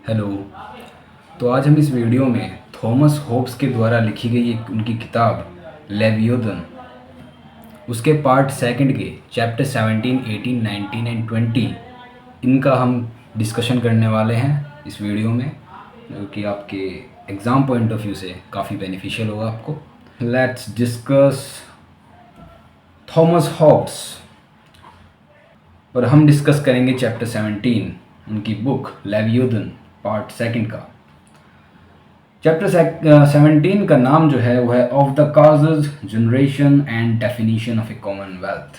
Hello. तो आज हम इस वीडियो में थॉमस होब्स के द्वारा लिखी गई एक उनकी किताब लेवियोथन, उसके पार्ट सेकंड के चैप्टर 17, 18, 19 एंड 20 इनका हम डिस्कशन करने वाले हैं इस वीडियो में, जो कि आपके एग्ज़ाम पॉइंट ऑफ व्यू से काफ़ी बेनिफिशियल होगा आपको। लेट्स डिस्कस थॉमस हॉब्स, और हम डिस्कस करेंगे चैप्टर 17 उनकी बुक लेवियोथन पार्ट सेकंड का। चैप्टर 17 का नाम जो है वो है of the causes, generation and definition of a Commonwealth.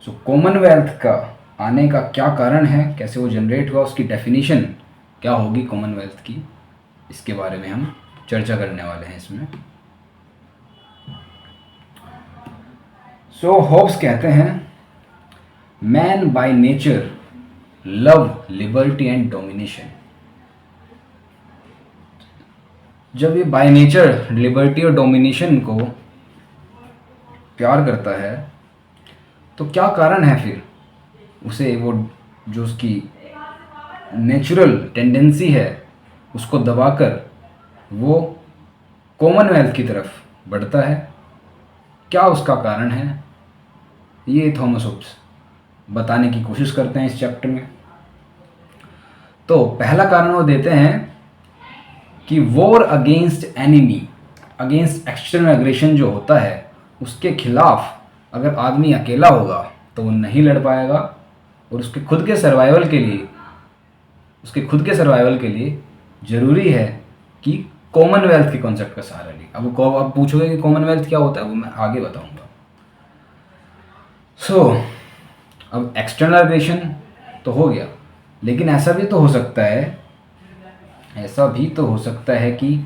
So Commonwealth का आने का क्या कारण है, कैसे वो जनरेट हुआ, उसकी डेफिनेशन क्या होगी कॉमनवेल्थ की, इसके बारे में हम चर्चा करने वाले हैं इसमें। सो होब्स कहते हैं man by nature love liberty and domination. जब ये बाय नेचर लिबर्टी और डोमिनेशन को प्यार करता है तो क्या कारण है फिर उसे वो जो उसकी नेचुरल टेंडेंसी है उसको दबाकर वो कॉमनवेल्थ की तरफ बढ़ता है? क्या उसका कारण है, ये थॉमस होब्स बताने की कोशिश करते हैं इस चैप्टर में। तो पहला कारण वो देते हैं कि war against enemy, against external aggression जो होता है उसके खिलाफ अगर आदमी अकेला होगा तो वो नहीं लड़ पाएगा, और उसके खुद के सर्वाइवल के लिए ज़रूरी है कि कॉमनवेल्थ के कॉन्सेप्ट का सहारा ले। अब पूछोगे कि कॉमनवेल्थ क्या होता है, वो मैं आगे बताऊंगा। अब एक्सटर्नल एग्रेशन तो हो गया, लेकिन ऐसा भी तो हो सकता है कि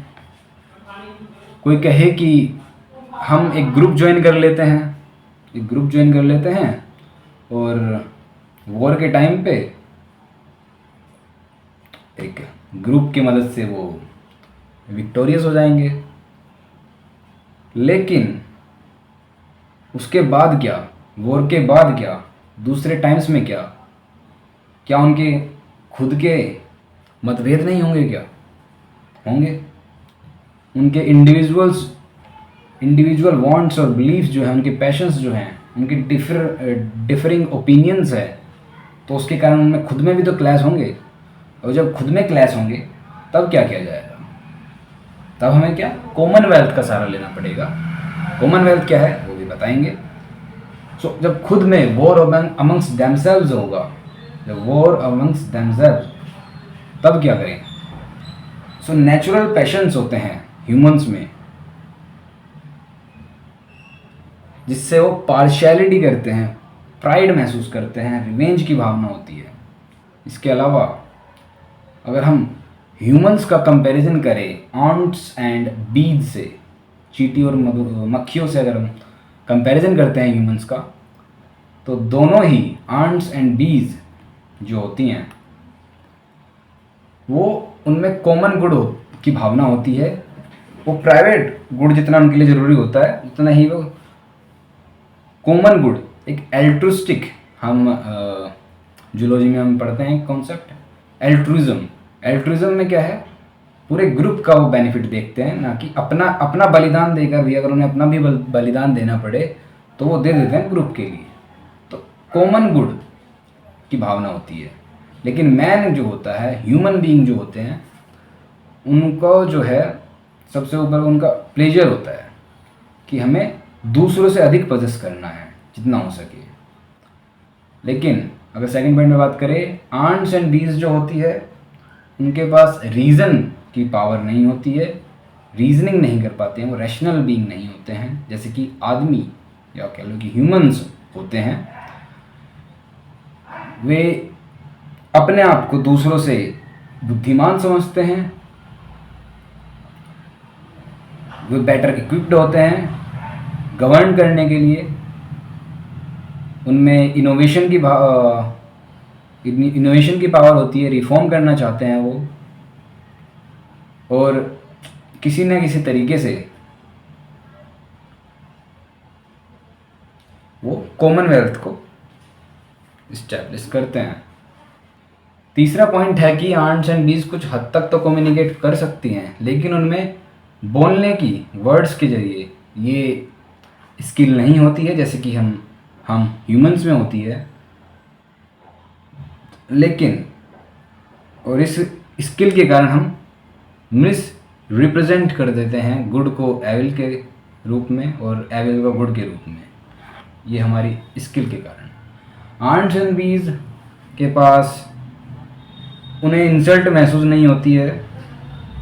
कोई कहे कि हम एक ग्रुप ज्वाइन कर लेते हैं और वॉर के टाइम पे एक ग्रुप की मदद से वो विक्टोरियस हो जाएंगे। लेकिन उसके बाद क्या, वॉर के बाद क्या, दूसरे टाइम्स में क्या उनके खुद के मतभेद नहीं होंगे? क्या होंगे? उनके इंडिविजुअल वांट्स और बिलीफ्स जो हैं, उनके पैशंस जो हैं, उनकी डिफरिंग ओपिनियंस है, तो उसके कारण उनमें खुद में भी तो क्लैश होंगे। और जब खुद में क्लैश होंगे तब क्या किया जाएगा? तब हमें क्या कॉमनवेल्थ का सहारा लेना पड़ेगा। कॉमनवेल्थ क्या है वो भी बताएंगे। जब खुद में वॉर अमंग्स देमसेल्व्स होगा, तब क्या करें? नेचुरल पैशंस होते हैं ह्यूमंस में जिससे वो पार्शियलिटी करते हैं, प्राइड महसूस करते हैं, रिवेंज की भावना होती है। इसके अलावा अगर हम ह्यूमंस का कंपैरिजन करें आंट्स एंड बीज से, चींटी और मक्खियों से अगर हम कंपैरिजन करते हैं ह्यूमंस का, तो दोनों ही आंट्स एंड बीज जो होती हैं वो उनमें कॉमन गुड की भावना होती है। वो प्राइवेट गुड जितना उनके लिए ज़रूरी होता है उतना ही वो कॉमन गुड, एक एल्ट्रुस्टिक, हम जूलॉजी में हम पढ़ते हैं कॉन्सेप्ट एल्ट्रुइज्म में क्या है, पूरे ग्रुप का वो बेनिफिट देखते हैं, ना कि अपना बलिदान देकर भी, अगर उन्हें अपना भी बलिदान देना पड़े तो वो दे देते हैं ग्रुप के लिए। तो कॉमन गुड की भावना होती है। लेकिन मैन जो होता है, ह्यूमन बीइंग जो होते हैं, उनको जो है सबसे ऊपर उनका प्लेजर होता है कि हमें दूसरों से अधिक पजेस करना है जितना हो सके। लेकिन अगर सेकंड पॉइंट में बात करें, आंट्स एंड बीज जो होती है उनके पास रीज़न की पावर नहीं होती है, रीजनिंग नहीं कर पाते हैं, वो रैशनल बीइंग नहीं होते हैं जैसे कि आदमी या कह लो कि ह्यूमंस होते हैं। वे अपने आप को दूसरों से बुद्धिमान समझते हैं, वे बेटर इक्विप्ड होते हैं गवर्न करने के लिए, उनमें इनोवेशन की पावर होती है, रिफॉर्म करना चाहते हैं वो, और किसी न किसी तरीके से वो कॉमनवेल्थ को इस्टेब्लिश करते हैं। तीसरा पॉइंट है कि आंट्स एंड बीज कुछ हद तक तो कम्युनिकेट कर सकती हैं, लेकिन उनमें बोलने की, वर्ड्स के जरिए ये स्किल नहीं होती है जैसे कि हम ह्यूमंस में होती है। लेकिन और इस स्किल के कारण हम मिस रिप्रेजेंट कर देते हैं गुड को एविल के रूप में और एविल को गुड के रूप में, ये हमारी स्किल के कारण। आंट्स एंड बीज के पास उन्हें इंसल्ट महसूस नहीं होती है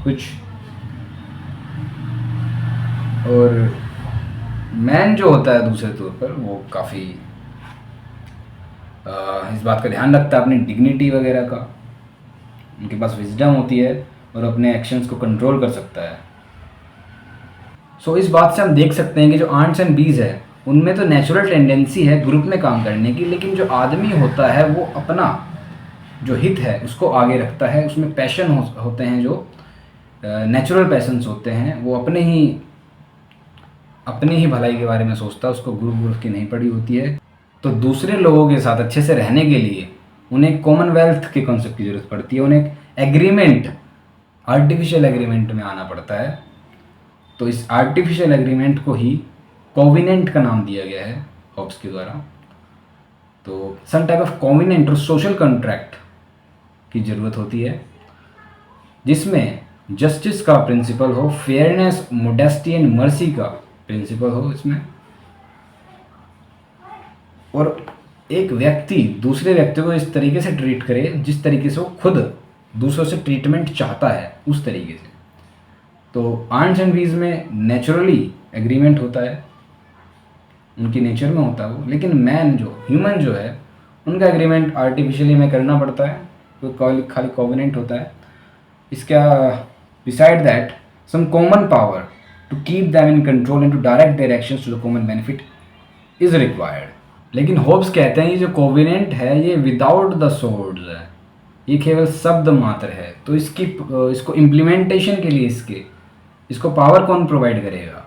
कुछ, और मैन जो होता है दूसरे तौर पर वो काफ़ी इस बात का ध्यान रखता है अपनी डिग्निटी वगैरह का, उनके पास विजडम होती है और अपने एक्शंस को कंट्रोल कर सकता है। सो इस बात से हम देख सकते हैं कि जो आंट्स एंड बीज है उनमें तो नेचुरल टेंडेंसी है ग्रुप में काम करने की, लेकिन जो आदमी होता है वो अपना जो हित है उसको आगे रखता है, उसमें पैशन होते हैं, जो नेचुरल पैशंस होते हैं, वो अपने ही भलाई के बारे में सोचता है, उसको ग्रुप की नहीं पड़ी होती है। तो दूसरे लोगों के साथ अच्छे से रहने के लिए उन्हें कॉमनवेल्थ के कॉन्सेप्ट की ज़रूरत पड़ती है, उन्हें एग्रीमेंट, आर्टिफिशियल एग्रीमेंट में आना पड़ता है। तो इस आर्टिफिशियल एग्रीमेंट को ही कोविनेंट का नाम दिया गया है हॉब्स के द्वारा। तो सम टाइप ऑफ कोविनेंट और सोशल कॉन्ट्रैक्ट की ज़रूरत होती है जिसमें जस्टिस का प्रिंसिपल हो, फेयरनेस, मोडेस्टी एंड मर्सी का प्रिंसिपल हो इसमें, और एक व्यक्ति दूसरे व्यक्ति को इस तरीके से ट्रीट करे जिस तरीके से वो खुद दूसरों से ट्रीटमेंट चाहता है, उस तरीके से। तो आंट्स एंड बीज में नेचुरली एग्रीमेंट होता है, उनकी नेचर में होता है वो, लेकिन मैन जो ह्यूमन जो है उनका एग्रीमेंट आर्टिफिशियली में करना पड़ता है, तो खाली कोवेनेंट होता है। इसका beside that some common power to keep them in control and to direct their actions to the common benefit is required. लेकिन होब्स कहते हैं ये जो कोवेनेंट है ये विदाउट द सोर्ड्स है, ये केवल शब्द मात्र है। तो इसको इम्प्लीमेंटेशन के लिए इसको पावर कौन प्रोवाइड करेगा?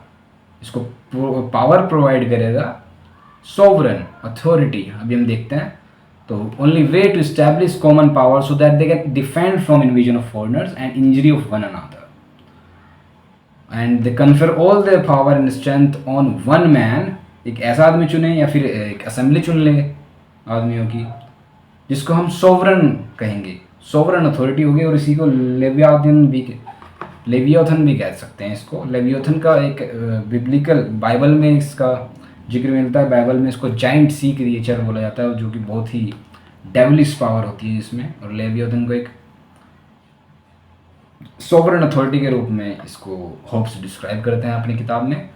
इसको पावर प्रोवाइड करेगा सोवरन अथॉरिटी। अभी हम देखते हैं। तो only way to establish common power so that they can defend from invasion of foreigners and injury of one another, and they confer all their power and strength on one man. एक ऐसा आदमी चुने या फिर एक assembly चुन ले आदमियों की जिसको हम सोवरन कहेंगे, सोवरन अथॉरिटी होगी। और इसी को लेवियोथन भी कह सकते हैं इसको। लेवियोथन का एक बिब्लिकल बाइबल में इसका जिक्र मिलता है। बाइबल में इसको जाइंट सी क्रिएचर बोला जाता है, जो कि बहुत ही डेविलिश पावर होती है इसमें। और लेवियोथन को एक सोवरन अथॉरिटी के रूप में इसको होब्स डिस्क्राइब करते हैं अपनी किताब में।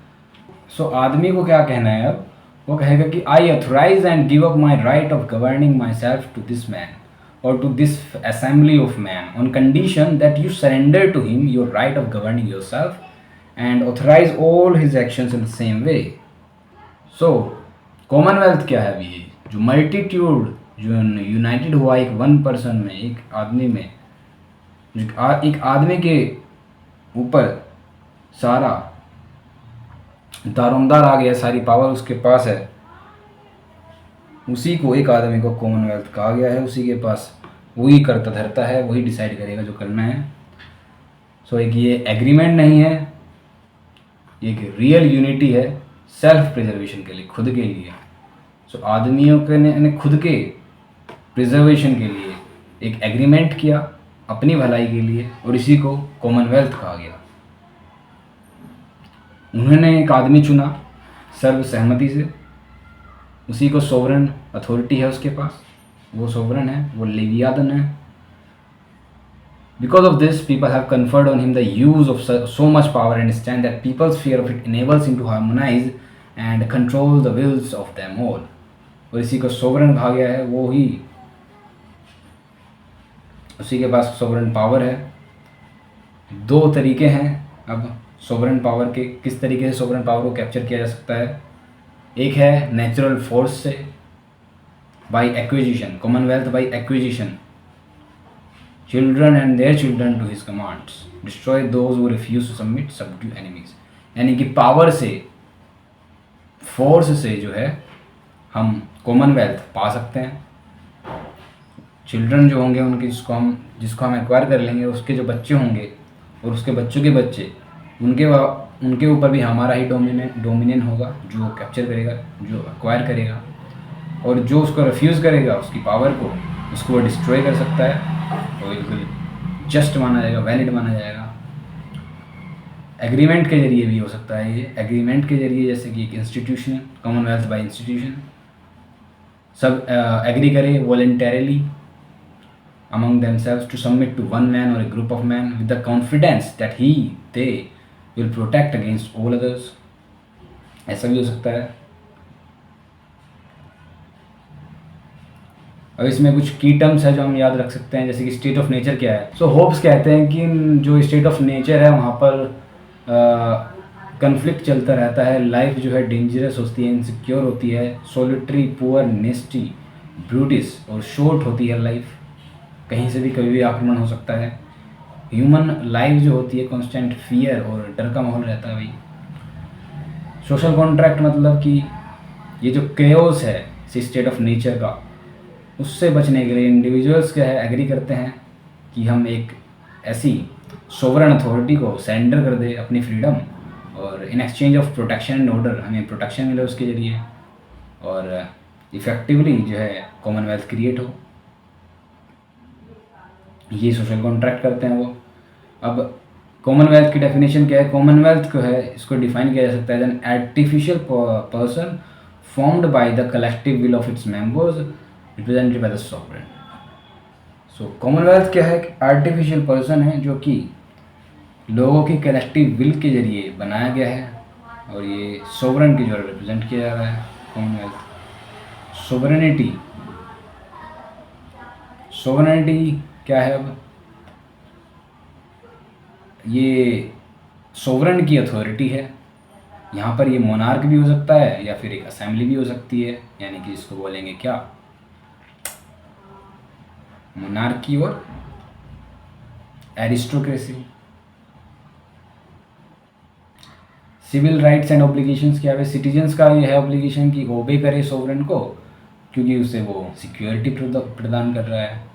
सो आदमी को क्या कहना है अब? वो कहेगा कि I authorise and give up my right of governing myself to this man or to this assembly of man on condition that you surrender to him your right of governing yourself and authorize all his actions in the same way. So commonwealth क्या है? अभी जो multitude जो United हुआ एक one person में, एक आदमी में, एक आदमी के ऊपर सारा दारोमदार आ गया, सारी पावर उसके पास है, उसी को एक आदमी को कॉमनवेल्थ कहा गया है। उसी के पास वही करता धरता है, वही डिसाइड करेगा जो करना है। सो एक ये एग्रीमेंट नहीं है, एक रियल यूनिटी है सेल्फ प्रिजर्वेशन के लिए, खुद के लिए। सो आदमियों के ने खुद के प्रिजर्वेशन के लिए एक एग्रीमेंट किया अपनी भलाई के लिए, और इसी को कॉमनवेल्थ कहा गया। उन्होंने एक आदमी चुना सर्वसहमति से, उसी को सोवरन अथॉरिटी है उसके पास, वो सोवरन है, वो लेवियाथन है। Because of this people have conferred on him the use of so much power and stand that people's fear of it enables him to harmonise and control the wills of them all. और इसी को sovereign कहा गया है, वो ही उसी के पास sovereign power है। दो तरीके हैं अब सोवरन पावर के, किस तरीके से सोवरन पावर को कैप्चर किया जा सकता है। एक है नेचुरल फोर्स से, by acquisition, commonwealth by acquisition, children and their children to his commands, destroy those who refuse to submit, subdue enemies. यानी कि पावर से, फोर्स से जो है हम कॉमनवेल्थ पा सकते हैं। चिल्ड्रन जो होंगे उनके जिसको हम एक्वायर कर लेंगे, उसके जो बच्चे होंगे और उसके बच्चों के बच्चे, उनके ऊपर भी हमारा ही डोमिनेन होगा, जो कैप्चर करेगा, जो एक्वायर करेगा। और जो उसको रिफ्यूज़ करेगा उसकी पावर को, उसको वो डिस्ट्रॉय कर सकता है और बिल्कुल जस्ट माना जाएगा, वैलिड माना जाएगा। एग्रीमेंट के जरिए भी हो सकता है ये। एग्रीमेंट के जरिए जैसे कि एक इंस्टीट्यूशन, कॉमनवेल्थ बाय इंस्टीट्यूशन, सब एग्री करें voluntarily among themselves to submit to one man or a group of men with the confidence that they will protect against all others। ऐसा भी हो सकता है। अब इसमें कुछ की टर्म्स है जो हम याद रख सकते हैं, जैसे कि स्टेट ऑफ नेचर क्या है। सो होब्स कहते हैं कि जो स्टेट ऑफ नेचर है वहाँ पर कन्फ्लिक्ट चलता रहता है, लाइफ जो है डेंजरस होती है, इनसिक्योर होती है, सोलिटरी, पुअर, नेस्टी, ब्रूटिस और शॉर्ट होती है लाइफ। कहीं से भी कभी भी आक्रमण हो सकता है। ह्यूमन लाइफ जो होती है कांस्टेंट फियर और डर का माहौल रहता है भाई। सोशल कॉन्ट्रैक्ट मतलब कि ये जो केओस है स्टेट ऑफ नेचर का, उससे बचने के लिए इंडिविजुअल्स क्या है, एग्री करते हैं कि हम एक ऐसी सोवरेन अथॉरिटी को सरेंडर कर दे अपनी फ्रीडम, और in exchange of protection and order हमें प्रोटेक्शन मिले उसके ज़रिए, और इफ़ेक्टिवली जो है कॉमनवेल्थ क्रिएट हो। ये सोशल कॉन्ट्रैक्ट करते हैं वो। अब कॉमनवेल्थ की डेफिनेशन क्या है? कॉमनवेल्थ को है, इसको डिफाइन किया जा सकता है an artificial person formed by the collective will of its members represented by the sovereign. So commonwealth क्या है? आर्टिफिशियल पर्सन है जो कि लोगों की कलेक्टिव विल के जरिए बनाया गया है, और ये सोवरेन की जो रिप्रेजेंट किया जा रहा है। कॉमनवेल्थ सोवरेनिटी क्या है? अब ये सोवरेन की अथॉरिटी है। यहाँ पर ये मोनार्क भी हो सकता है या फिर एक असेंबली भी हो सकती है, यानी कि इसको बोलेंगे क्या, मोनार्की और aristocracy. Civil rights and obligations क्या है? सिटीजन्स का ये है ऑब्लिगेशन कि ओबे करे सोवरेन को, क्योंकि उसे वो सिक्योरिटी प्रदान कर रहा है।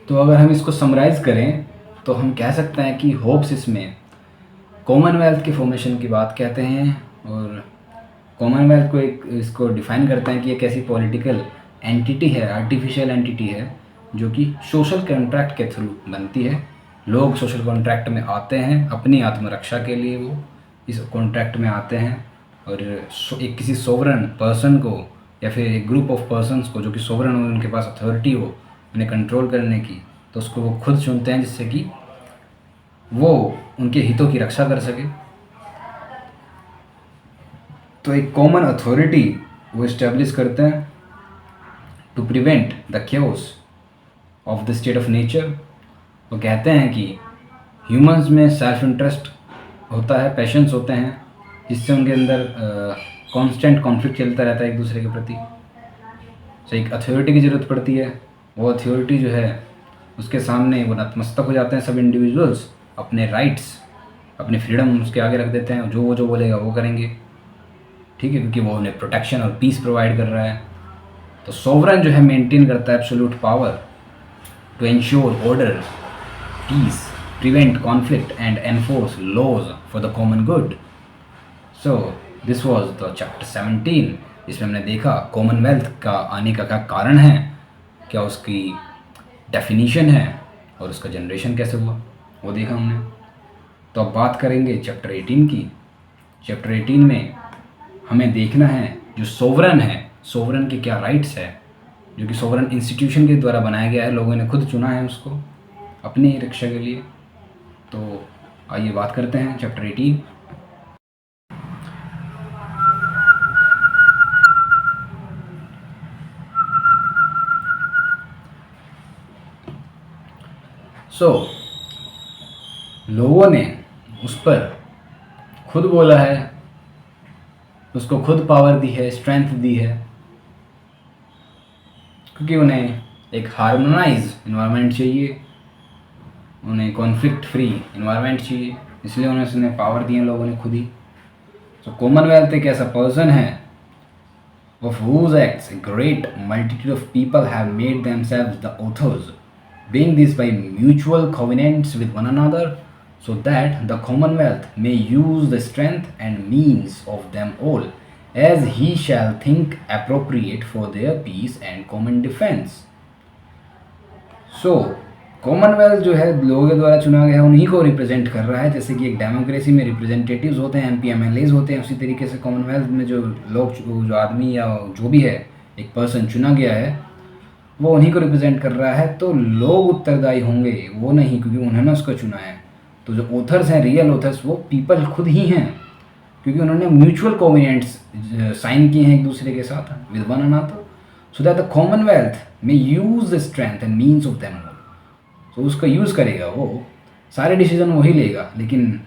तो अगर हम इसको समराइज़ करें तो हम कह सकते हैं कि होप्स इसमें कॉमनवेल्थ के फॉर्मेशन की बात कहते हैं, और कॉमनवेल्थ को इसको डिफ़ाइन करते हैं कि एक ऐसी पॉलिटिकल एंटिटी है, आर्टिफिशियल एंटिटी है, जो कि सोशल कॉन्ट्रैक्ट के थ्रू बनती है। लोग सोशल कॉन्ट्रैक्ट में आते हैं अपनी आत्मरक्षा के लिए, वो इस कॉन्ट्रैक्ट में आते हैं, और एक किसी सोवरेन पर्सन को या फिर एक ग्रुप ऑफ पर्सन्स को जो कि सोवरेन हो, उनके पास अथॉरिटी हो उन्हें कंट्रोल करने की, तो उसको वो खुद चुनते हैं जिससे कि वो उनके हितों की रक्षा कर सके। तो एक कॉमन अथॉरिटी वो इस्टेब्लिश करते हैं to prevent the chaos of the state of nature. वो कहते हैं कि ह्यूमंस में सेल्फ इंटरेस्ट होता है, पैशंस होते हैं, जिससे उनके अंदर कांस्टेंट कॉन्फ्लिक्ट चलता रहता है एक दूसरे के प्रति। तो एक अथॉरिटी की ज़रूरत पड़ती है। वो अथॉरिटी जो है उसके सामने वो नतमस्तक हो जाते हैं सब इंडिविजुअल्स, अपने राइट्स, अपनी फ्रीडम उसके आगे रख देते हैं, जो बोलेगा वो करेंगे, ठीक है, क्योंकि वो उन्हें प्रोटेक्शन और पीस प्रोवाइड कर रहा है। तो सोवरेन जो है मेंटेन करता है absolute power to ensure order, peace, prevent conflict and enforce laws for the common good. So this was the chapter 17, जिसमें हमने देखा कॉमनवेल्थ का आने का क्या कारण है, क्या उसकी डेफिनीशन है, और उसका जनरेशन कैसे हुआ, वो देखा हमने। तो अब बात करेंगे चैप्टर 18 की। चैप्टर 18 में हमें देखना है जो सोवरेन है, सोवरेन के क्या राइट्स है, जो कि सोवरेन इंस्टीट्यूशन के द्वारा बनाया गया है, लोगों ने खुद चुना है उसको अपनी रक्षा के लिए। तो आइए बात करते हैं चैप्टर 18। लोगों ने उस पर खुद बोला है, उसको खुद पावर दी है, स्ट्रेंथ दी है, क्योंकि उन्हें एक हार्मोनाइज इन्वायरमेंट चाहिए, उन्हें कॉन्फ्लिक्ट फ्री इन्वायरमेंट चाहिए, इसलिए उन्हें पावर दी है लोगों ने खुद ही। तो कॉमनवेल्थ एक ऐसा पर्सन है of whose acts a great multitude of people have made themselves the authors, being this by mutual covenants with one another, so that the Commonwealth may use the strength and means of them all, as he shall think appropriate for their peace and common defense. So Commonwealth जो है लोगों के द्वारा चुना गया है, उन्हीं को रिप्रेजेंट कर रहा है। जैसे कि एक डेमोक्रेसी में रिप्रेजेंटेटिव्स होते हैं, एमपी एमएलएज होते हैं, उसी तरीके से कॉमनवेल्थ में जो लोग, जो आदमी या जो भी है, एक पर्सन चुना गया है, वो उन्हीं को रिप्रेजेंट कर रहा है। तो लोग उत्तरदायी होंगे, वो नहीं, क्योंकि उन्होंने उसको चुना है। तो जो ऑथर्स हैं, रियल ऑथर्स, वो पीपल खुद ही हैं, क्योंकि उन्होंने म्यूचुअल कोविनेंट्स साइन किए हैं एक दूसरे के साथ with one another, so that the commonwealth may use the strength and means of them all. तो उसका यूज़ करेगा, वो सारे डिसीजन वही लेगा, लेकिन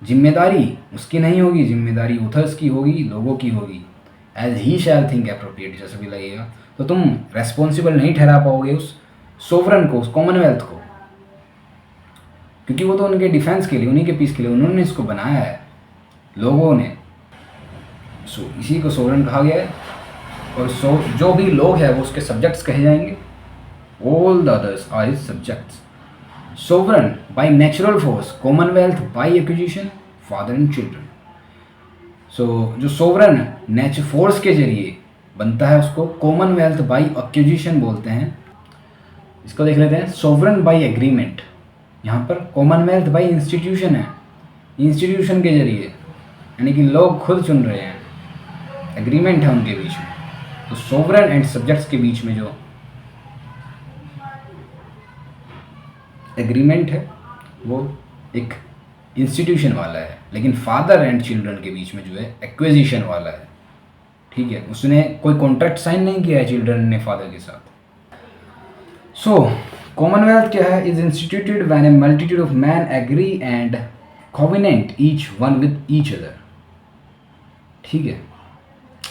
जिम्मेदारी उसकी नहीं होगी, जिम्मेदारी ऑथर्स की होगी, लोगों की होगी। As he shall think appropriate जैसा भी लगेगा। तो तुम रेस्पॉन्सिबल नहीं ठहरा पाओगे उस सोवरन को, उस कॉमनवेल्थ को, क्योंकि वो तो उनके डिफेंस के लिए, उन्हीं के पीस के लिए उन्होंने इसको बनाया है, लोगों ने। सो इसी को सोवरन कहा गया है। और जो भी लोग हैं वो उसके सब्जेक्ट्स कहे जाएंगे। All the others are his subjects. Sovereign by natural force, commonwealth by acquisition, father and children. So जो सोवरन नेचुरल फोर्स के जरिए बनता है उसको कॉमनवेल्थ बाय एक्विजिशन बोलते हैं। इसको देख लेते हैं, सोवरन बाय एग्रीमेंट। यहाँ पर कॉमनवेल्थ बाय इंस्टीट्यूशन है, इंस्टीट्यूशन के जरिए, यानी कि लोग खुद चुन रहे हैं, एग्रीमेंट है उनके बीच में। तो सोवरन एंड सब्जेक्ट्स के बीच में जो एग्रीमेंट है वो एक इंस्टीट्यूशन वाला है, लेकिन फादर एंड चिल्ड्रन के बीच में जो है एक्विजिशन वाला है। ठीक है, उसने कोई कॉन्ट्रैक्ट साइन नहीं किया है चिल्ड्रन ने फादर के साथ। सो कॉमनवेल्थ क्या है? Is instituted when a multitude of man agree and covenant each one with each other. ठीक है,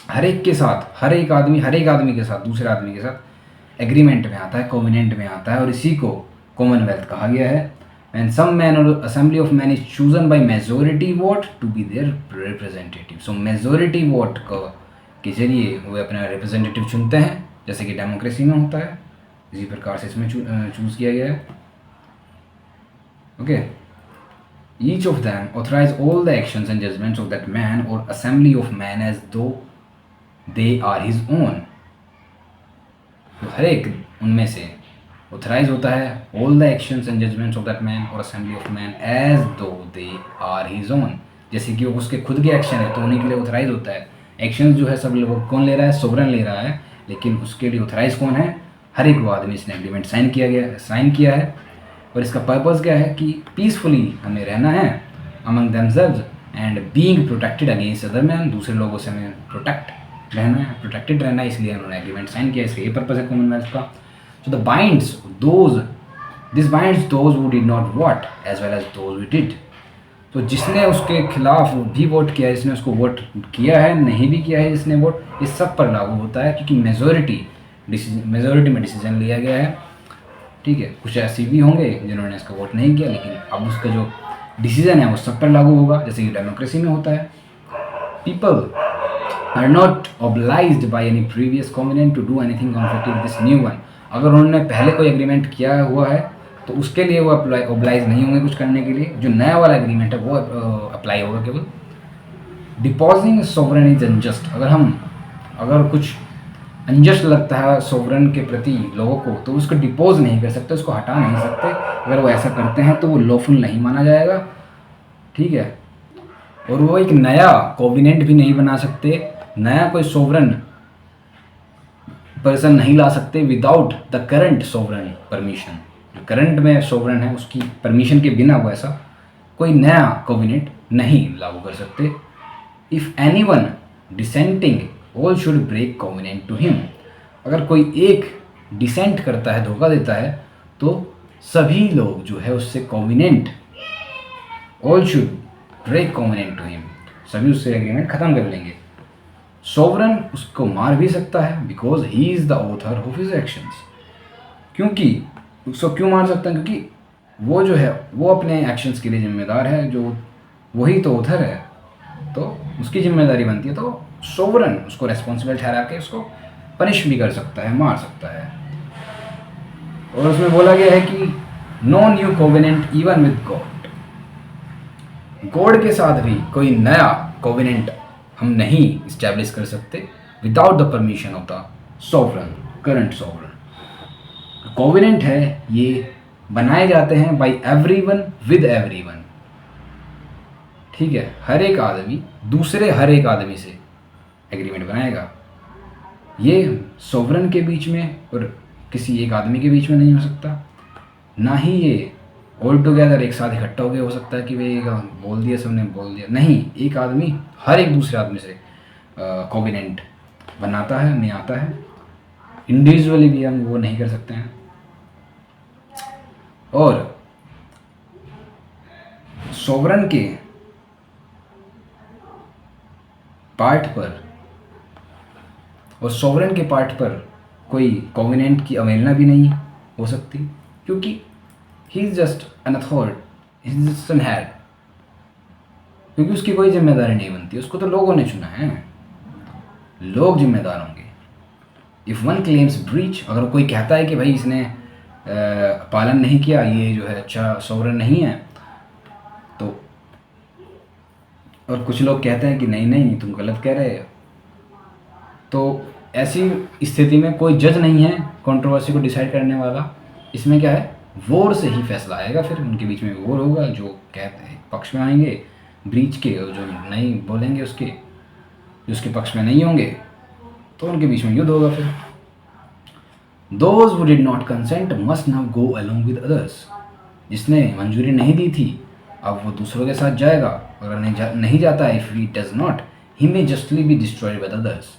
हर एक के साथ, हर एक आदमी के साथ दूसरे आदमी के साथ एग्रीमेंट में आता है, कोविनेंट में आता है, और इसी को कॉमनवेल्थ कहा गया है। एंड सम मैन और assembly of man is chosen by majority vote to be their representative. So majority vote के जरिए वो अपना रिप्रेजेंटेटिव चुनते हैं, जैसे कि डेमोक्रेसी में होता है, इसी प्रकार से इसमें चूज किया गया है। Okay, each of them authorise all the actions and judgements of that man और assembly of man as though they are his own. तो हर एक उनमें से ऑथराइज होता है all the actions and judgements of that man और assembly of man as though they are his own. जैसे कि उसके खुद के एक्शन है तो उन्हीं के लिए ऑथराइज होता है। एक्शंस जो है सब लोग कौन ले रहा है? सोवरन ले रहा है, लेकिन उसके लिए ऑथराइज कौन है? हर एक वो आदमी। इसने एग्रीमेंट साइन किया है, और इसका पर्पज़ क्या है कि पीसफुली हमें रहना है among themselves and being protected against other man. दूसरे लोगों से हमें प्रोटेक्टेड रहना है, इसलिए उन्होंने एग्रीमेंट साइन किया। इसका ये पर्पज़ है कॉमनवेल्थ का। So this binds those who did not vote as well as those who did. तो जिसने उसके खिलाफ भी वोट किया है, जिसने उसको वोट किया है, नहीं भी किया है जिसने वोट, इस सब पर लागू होता है, क्योंकि मेजोरिटी में डिसीजन लिया गया है। ठीक है, कुछ ऐसे भी होंगे जिन्होंने इसका वोट नहीं किया, लेकिन अब उसका जो डिसीजन है वो सब पर लागू होगा, जैसे कि डेमोक्रेसी में होता है। People are not obliged by any previous covenant to do anything conflicting with this new one. अगर उन्होंने पहले कोई एग्रीमेंट किया हुआ है तो उसके लिए वो ऑब्लाइज नहीं होंगे कुछ करने के लिए। जो नया वाला एग्रीमेंट है वो अप्लाई होगा केवल। डिपोजिंग सोवरन इज अनजस्ट। अगर कुछ अनजस्ट लगता है सोवरन के प्रति लोगों को, तो उसको डिपोज नहीं कर सकते, उसको हटा नहीं सकते। अगर वो ऐसा करते हैं तो वो लॉफुल नहीं माना जाएगा। ठीक है, और वो एक नया कोविनेंट भी नहीं बना सकते, नया कोई सोवरन पर्सन नहीं ला सकते without the current sovereign permission. जो करंट में सोवरन है उसकी परमिशन के बिना वो ऐसा कोई नया कोविनेंट नहीं लागू कर सकते। If anyone dissenting all should break covenant to him. अगर कोई एक डिसेंट करता है, धोखा देता है, तो सभी लोग जो है उससे covenant, all should break covenant to him, सभी उससे एग्रीमेंट ख़त्म कर लेंगे। सोवरन उसको मार भी सकता है, because he is the author of his actions. क्योंकि उसको क्यों मार सकता है? क्योंकि वो जो है वो अपने एक्शंस के लिए जिम्मेदार है, जो वही तो ऑथर है, तो उसकी जिम्मेदारी बनती है। तो सोवरन उसको रेस्पॉन्सिबल ठहरा के उसको पनिश भी कर सकता है, मार सकता है। और उसमें बोला गया है कि no new covenant even with God, God के साथ भी कोई नया कोवेनेंट हम नहीं इस्टेब्लिश कर सकते without the permission of the sovereign, current sovereign. Covenant है ये बनाए जाते हैं बाय एवरीवन विद एवरीवन, ठीक है। हर एक आदमी दूसरे हर एक आदमी से एग्रीमेंट बनाएगा। ये सोवरन के बीच में और किसी एक आदमी के बीच में नहीं हो सकता, ना ही ये ऑल टुगेदर एक साथ इकट्ठा हो गया हो सकता है कि भाई बोल दिया सबने बोल दिया, नहीं। एक आदमी हर एक दूसरे आदमी से कोवेनेंट बनाता है, में आता है। इंडिविजुअली भी हम वो नहीं कर सकते हैं। और सोवरन के पार्ट पर और सोवरन के पार्ट पर कोई कोवेनेंट की अवहेलना भी नहीं हो सकती, क्योंकि he is just an authority, he is just an head, क्योंकि उसकी कोई जिम्मेदारी नहीं बनती। उसको तो लोगों ने चुना है, लोग जिम्मेदार होंगे। इफ़ वन क्लेम्स ब्रीच, अगर कोई कहता है कि भाई इसने पालन नहीं किया, ये जो है अच्छा सोवरन नहीं है, तो और कुछ लोग कहते हैं कि नहीं नहीं तुम गलत कह रहे हो, तो ऐसी स्थिति में कोई जज नहीं है कंट्रोवर्सी को डिसाइड करने वाला। इसमें क्या है, वोर से ही फैसला आएगा, फिर उनके बीच में वोर होगा। जो कहते पक्ष में आएंगे ब्रीच के, और जो नहीं बोलेंगे उसके, जो उसके पक्ष में नहीं होंगे, तो उनके बीच में युद्ध होगा। फिर those who did not consent must now go along with others, जिसने मंजूरी नहीं दी थी अब वो दूसरों के साथ जाएगा। अगर नहीं जाता है, if he does not he may justly be destroyed by others,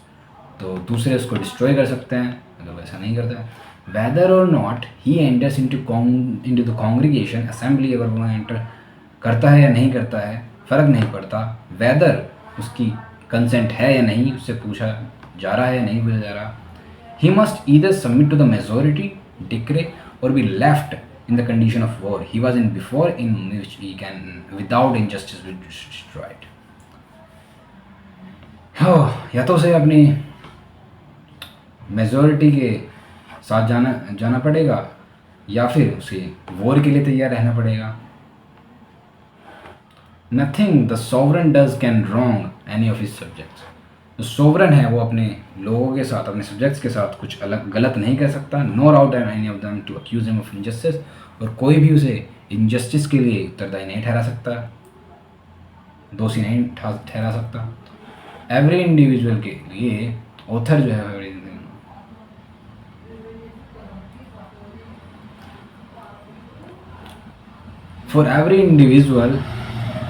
तो दूसरे उसको डिस्ट्रॉय कर सकते हैं अगर वैसा नहीं करता है। वेदर और not he enters into the congregation assembly, अगर वो एंटर करता है या नहीं करता है फ़र्क नहीं पड़ता। वेदर उसकी कंसेंट है या नहीं, उससे पूछा जा रहा है या नहीं पूछा जा रहा। He must either submit to the majority decree or be left in the condition of war he was in before, in which he can without injustice be destroyed। या तो उसे अपनी मेजोरिटी के साथ जाना पड़ेगा, या फिर उसे वॉर के लिए तैयार रहना पड़ेगा। Nothing the sovereign does can wrong any of his subjects, जो सोवरन है वो अपने लोगों के साथ, अपने सब्जेक्ट्स के साथ कुछ अलग गलत नहीं कर सकता। Nor out any of them to accuse him of injustice, और कोई भी उसे इनजस्टिस के लिए उत्तरदायी नहीं ठहरा सकता, दोषी नहीं ठहरा सकता। एवरी इंडिविजुअल के लिए ऑथर जो है, for every individual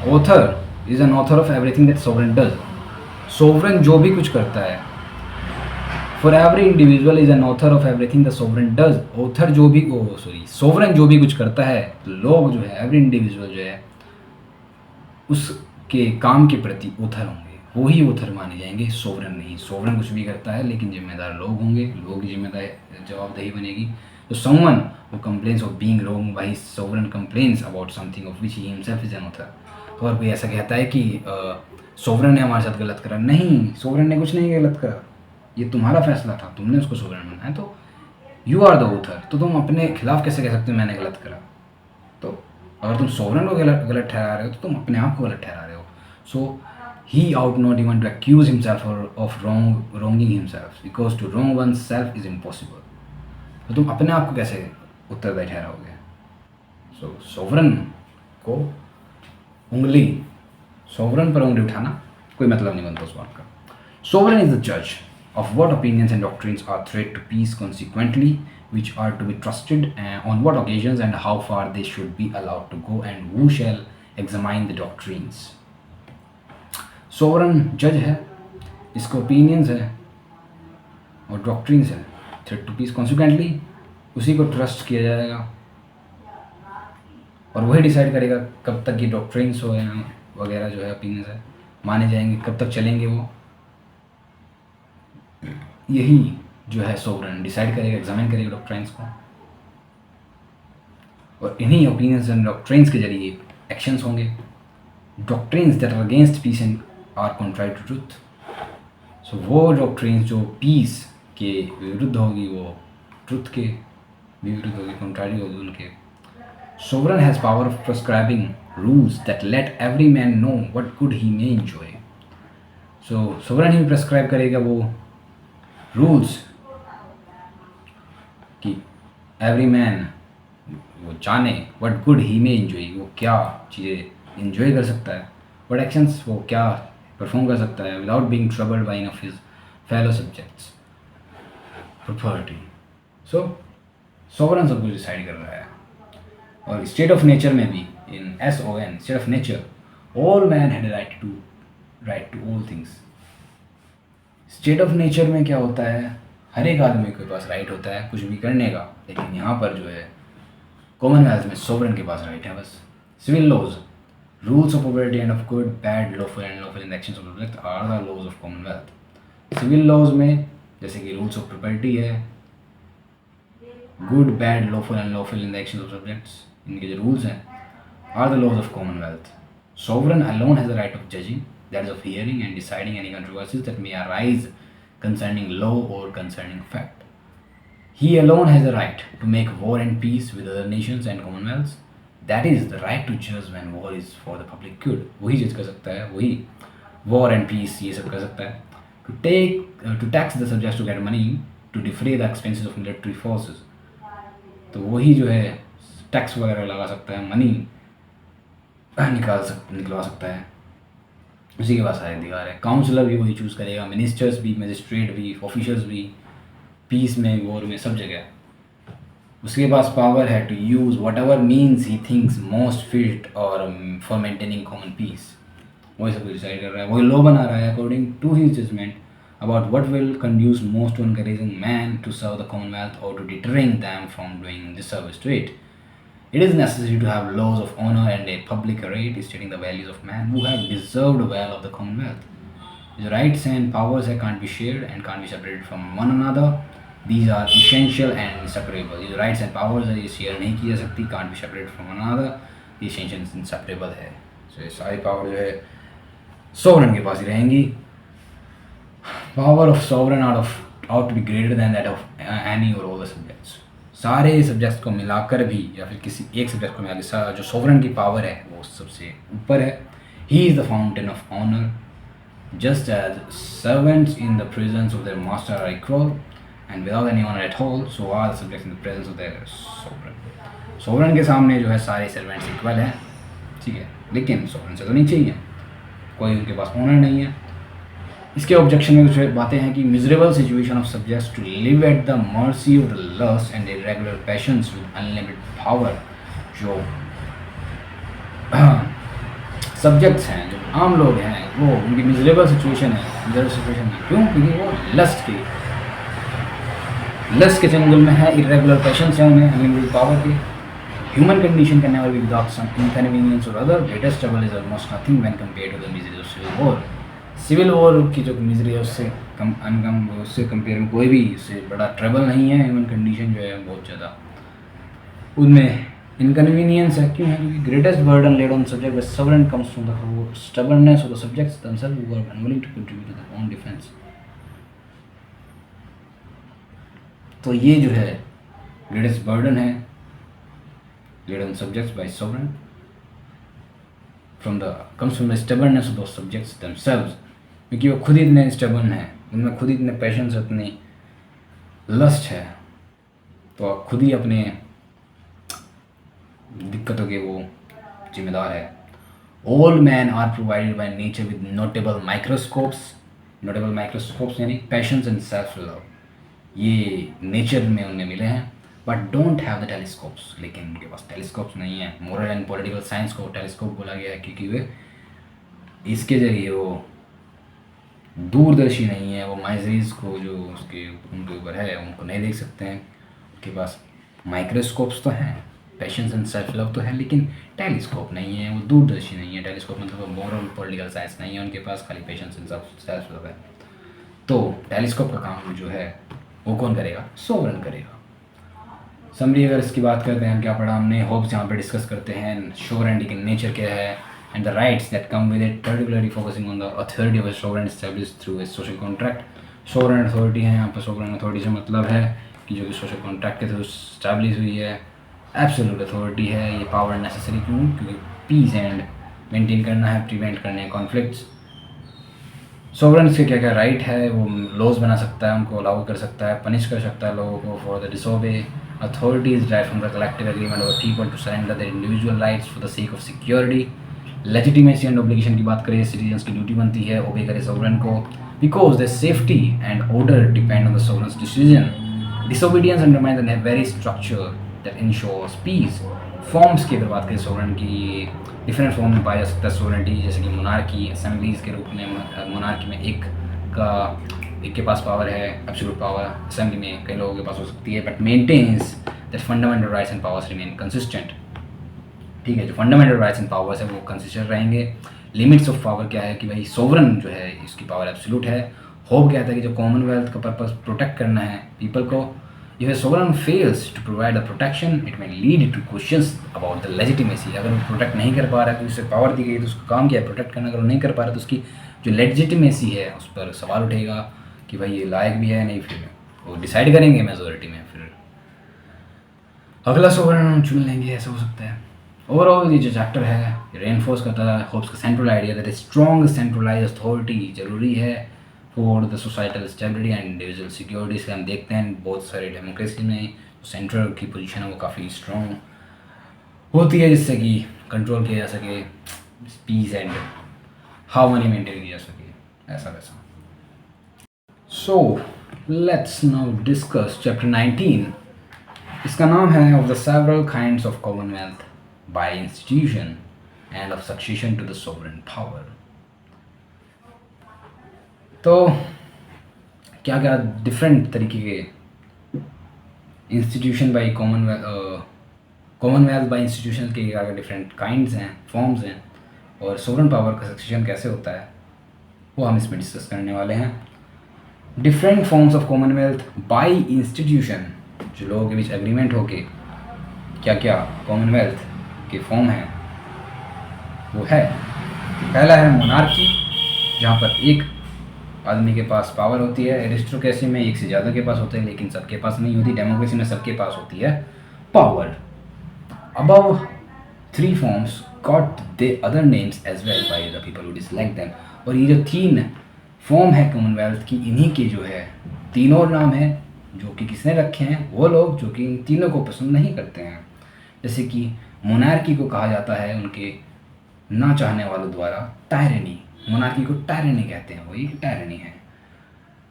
author is an author of everything that sovereign does, sovereign जो भी कुछ करता है। For every individual is an author of everything the sovereign does, author जो भी सोवरन जो भी कुछ करता है, तो लोग जो है एवरी इंडिविजुअल जो है उसके काम के प्रति ऑथर होंगे, वो ही ऑथर माने जाएंगे, सोवरन नहीं। सोवरन कुछ भी करता है लेकिन जिम्मेदार लोग होंगे, लोगों की जिम्मेदारी जवाबदेही बनेगी। तो someone who complains of being wrong by his sovereign complains about something of which he himself is an author। तो अगर कोई ऐसा कहता है कि सोवरन ने हमारे साथ गलत करा, नहीं, सोवरन ने कुछ नहीं गलत करा, ये तुम्हारा फैसला था, तुमने उसको सोवरन बनाया, तो यू आर द ऑथर। तो तुम अपने खिलाफ कैसे कह सकते हो मैंने गलत करा? तो अगर तुम सोवरन को गलत ठहरा रहे हो तो तुम अपने आप को गलत ठहरा रहे हो। So he ought not even to accuse himself of wronging himself, because to wrong oneself is impossible। तो तुम अपने आप को कैसे उत्तरदायी ठहराओगे? सो सोवरन को सोवरन पर उंगली उठाना कोई मतलब नहीं बनता उस बात का। सोवरन इज द जज of what opinions and doctrines are threat to peace, consequently which are to be trusted, on what occasions and how far they should be allowed to go, and who shall examine the doctrines। Sovereign जज है, इसको opinions है और doctrines है, threat to piece, consequently उसी को trust किया जाएगा और वही डिसाइड करेगा कब तक ये डॉक्ट्रिन्स हो या वगैरह जो है ओपिनियंस है माने जाएंगे, कब तक चलेंगे वो, यही जो है सोवरन डिसाइड करेगा, एग्जामिन करेगा डॉक्ट्रिन्स को। और इन्हीं ओपिनियंस एंड डॉक्ट्रिन्स के जरिए एक्शंस होंगे। Doctrines that are against peace and are contrary to truth, so वो डॉक्ट्रिन जो पीस के विरुद्ध होगी वो ट्रुथ के भी विरुद्ध होगी, कंट्रारी होगी उनके। Sovereign has power of prescribing rules that let every man know what good he may enjoy. So sovereign he prescribe करेगा वो रूल्स कि एवरी मैन वो जाने what good he may enjoy, वो क्या चीज़ें इंजॉय कर सकता है, व्हाट एक्शंस वो क्या परफॉर्म कर सकता है without being troubled by any of his fellow subjects property. So sovereign सब कुछ डिसाइड कर रहा है। और स्टेट ऑफ नेचर में भी in SON state of nature all man had right to all things. State of nature में क्या होता है, हर एक आदमी के पास राइट होता है कुछ भी करने का, लेकिन यहाँ पर जो है कॉमनवेल्थ में सोवरन के पास राइट है बस। Civil laws rules of property and of good bad lawful and lawful in the actions of subject are the laws of commonwealth. Civil laws में जैसे कि रूल्स ऑफ प्रॉपर्टी है, good bad lawful and lawful in the actions of subjects, इनके जो rules हैं are the laws of commonwealth. Sovereign alone has the right of judging, that is of hearing and deciding any controversies that may arise concerning law or concerning fact. He alone has the right to make war and peace with other nations and commonwealths. That is the right to judge when war is for the public good. वही जज कर सकता है, वही war and peace ये सब कर सकता है। To tax the subjects to get money to defray the expenses of military forces. तो वही जो है टैक्स वगैरह लगा सकता है, मनी निकलवा सकता है, उसी के पास सारे अधिकार है। काउंसलर भी वही चूज़ करेगा, मिनिस्टर्स भी, मजिस्ट्रेट भी, ऑफिसर्स भी, पीस में वॉर में सब जगह उसके पास पावर है to use whatever means he thinks most fit और फॉर मेंटेनिंग कॉमन पीस। वही सब कुछ डिसाइड कर रहा है, वही लॉ बना रहा है according to his judgement about what will conduce most to encouraging man to serve the commonwealth or to deterring them from doing disservice to it. It is necessary to have laws of honor and a public array stating the values of man who have deserved well of the Commonwealth. His rights and powers can't be shared and can't be separated from one another. These are essential and inseparable. His rights and powers ये share नहीं की जा सकती, can't be separated from one another. ये essential and inseparable है। So ये सारी power जो है sovereign के पास ही रहेंगी। Power of sovereign ought to be greater than that of any or all the subjects. सारे सब्जेक्ट्स को मिलाकर भी या फिर किसी एक सब्जेक्ट को मिलाकर जो सोवरन की पावर है वो सबसे ऊपर है। He is the fountain of honour just as servants in the presence of their master are equal and without any honour at all so are the subjects in the presence of their sovereign. Sovereign के सामने जो है सारे servants equal हैं, ठीक है, लेकिन sovereign से तो नीचे ही है, कोई उनके पास ऑनर नहीं है। इसके ऑब्जेक्शन में कुछ बातें हैं कि miserable situation of subjects to live at the mercy of the lust and irregular passions with unlimited power. जो सब्जेक्ट्स हैं, जो आम लोग हैं, वो उनकी मिजरेबल सिचुएशन है, मिजरेबल सिचुएशन है क्यों? क्योंकि वो लस्ट के चंगुल में है, इरेगुलर पैशंस हैं उन्हें, अनलिमिटेड पावर के। Human condition can never be without some inconvenience or other. Greatest trouble is almost nothing when compared to the misery of civil war. Civil war की जो मिजरी है उससे उससे कंपेयर में कोई भी उससे बड़ा ट्रबल नहीं है। ह्यूमन कंडीशन जो है बहुत ज़्यादा उनमें इनकन्वीनियंस है। क्यों है? क्योंकि greatest burden laid on subject with sovereign comes from the stubbornness of the subjects themselves who are unwilling to contribute to their own defence. तो ये जो है ग्रेटेस्ट बर्डन है laid on subjects by sovereign comes from the stubbornness of those subjects themselves, क्योंकि वो खुद ही इतने stubborn हैं, उनमें खुद ही इतने पैशंस, इतनी लस्ट है, तो खुद ही अपने दिक्कतों के वो जिम्मेदार है। All man are provided by nature with notable microscopes यानी पैशंस एंड सेल्फ लव, ये नेचर में उन्हें मिले हैं। But don't have the telescopes, लेकिन उनके पास टेलीस्कोप्स नहीं है। मोरल एंड पॉलिटिकल साइंस को टेलीस्कोप बोला गया है क्योंकि वे इसके ज़रिए वो दूरदर्शी नहीं है, वो माइजरीज को जो उसके उनके ऊपर है उनको नहीं देख सकते हैं। उनके पास माइक्रोस्कोप्स तो हैं, पैशंस एंड सेल्फ लव तो है, लेकिन टेलीस्कोप नहीं है, वो दूरदर्शी नहीं है। टेलीस्कोप मतलब मोरल पॉलिटिकल साइंस नहीं है उनके पास, खाली पैशंस एंड सेल्फ लव है। तो टेलीस्कोप का काम जो है वो कौन करेगा? सोवरेन करेगा। समरी अगर इसकी बात करते हैं, क्या पढ़ा हमने? होब्स यहाँ पे डिस्कस करते हैं सोवरेनिटी की नेचर क्या है, and the rights that come with it, particularly focusing on the authority of a sovereign established through a social contract. Sovereign authority है यहाँ पर, सोवरेन अथॉरिटी से मतलब है कि जो कि सोशल कॉन्ट्रैक्ट के थ्रू स्टैब्लिश हुई है। एब्सोल्यूट अथॉरिटी है, ये पावर नेसेसरी क्यों, क्योंकि पीस एंड मेंटेन करना है, प्रिवेंट करने हैं कॉन्फ्लिक्ट्स। सोवरेन के क्या क्या राइट है, वो लॉज बना सकता है, उनको अलाउ कर सकता है, पनिश कर सकता है लोगों को for the disobey. Authority is drive from the collective agreement of people to surrender their individual rights for the sake of security. Legitimacy and obligation की बात करें, सिटीजन्स की ड्यूटी बनती है ओबे करे सोवरेन को, because the safety and order depend on the sovereign's decision. Disobedience undermine the very structure that insures peace. Forms की अगर बात करें सोवरेन की, डिफरेंट फॉर्म में पाया जा सकता है सोवरेनिटी, जैसे कि मोनार्की, असेंबलीज के रूप में। मोनार्की में एक के पास पावर है, एब्सोल्यूट पावर। असेंबली में कई लोगों के पास हो सकती है, but maintains that fundamental rights and powers remain consistent. ठीक है, जो फंडामेंटल राइट्स एंड पावर्स है वो कंसिस्टेंट रहेंगे। लिमिट्स ऑफ पावर क्या है कि भाई सोवरेन जो है इसकी पावर एब्सोल्यूट है। होप क्या था कि जो कॉमनवेल्थ का पर्पस प्रोटेक्ट करना है पीपल को, if a sovereign fails to provide the protection, it may lead to questions about the legitimacy। अगर वो प्रोटेक्ट नहीं कर पा रहा है तो उसे पावर दी गई तो उसका काम क्या है प्रोटेक्ट करना, अगर वो नहीं कर पा रहा तो उसकी जो लेजिटिमेसी है उस पर सवाल उठेगा कि भाई ये लायक भी है नहीं। फिर वो डिसाइड करेंगे मेजोरिटी में, फिर अगला सोवरेन हम चुन लेंगे, ऐसा हो सकता है। ओवरऑल ये जो चैप्टर है रेनफोर्स करता है होप्स का central idea that strong centralise authority जरूरी है for the societal stability and individual security. इसलिए हम देखते हैं बहुत सारे डेमोक्रेसी में सेंट्रल की पोजीशन है वो काफ़ी स्ट्रॉन्ग होती है, जिससे कि कंट्रोल किया जा सके, पीस एंड हार्मनी मेंटेन की जा सके, ऐसा वैसा। So let's now discuss chapter 19। इसका नाम है of the several kinds of commonwealth by institution and of succession to the sovereign power. तो क्या क्या डिफरेंट तरीके के institution by commonwealth by institution के क्या क्या डिफरेंट काइंड्स हैं, फॉर्म्स हैं, और सोवरेन पावर का सक्सेशन कैसे होता है वो हम इसमें डिस्कस करने वाले हैं। Different forms of Commonwealth by institution, जो लोगों के बीच एग्रीमेंट होके क्या क्या कॉमनवेल्थ के फॉर्म हैं वो है। पहला है मोनार्की, जहाँ पर एक आदमी के पास पावर होती है। एरिस्टोक्रेसी में एक से ज़्यादा के पास होते हैं लेकिन सबके पास नहीं होती। डेमोक्रेसी में सबके पास होती है power. Above 3 forms got the other names as well by the people who dislike them. और ये जो 3 फॉर्म है कॉमनवेल्थ की, इन्हीं के जो है 3 और नाम है जो कि किसने रखे हैं, वो लोग जो कि इन तीनों को पसंद नहीं करते हैं। जैसे कि मोनार्की को कहा जाता है उनके ना चाहने वालों द्वारा टायरनी। मोनार्की को टायरनी कहते हैं, वो एक टायरनी है।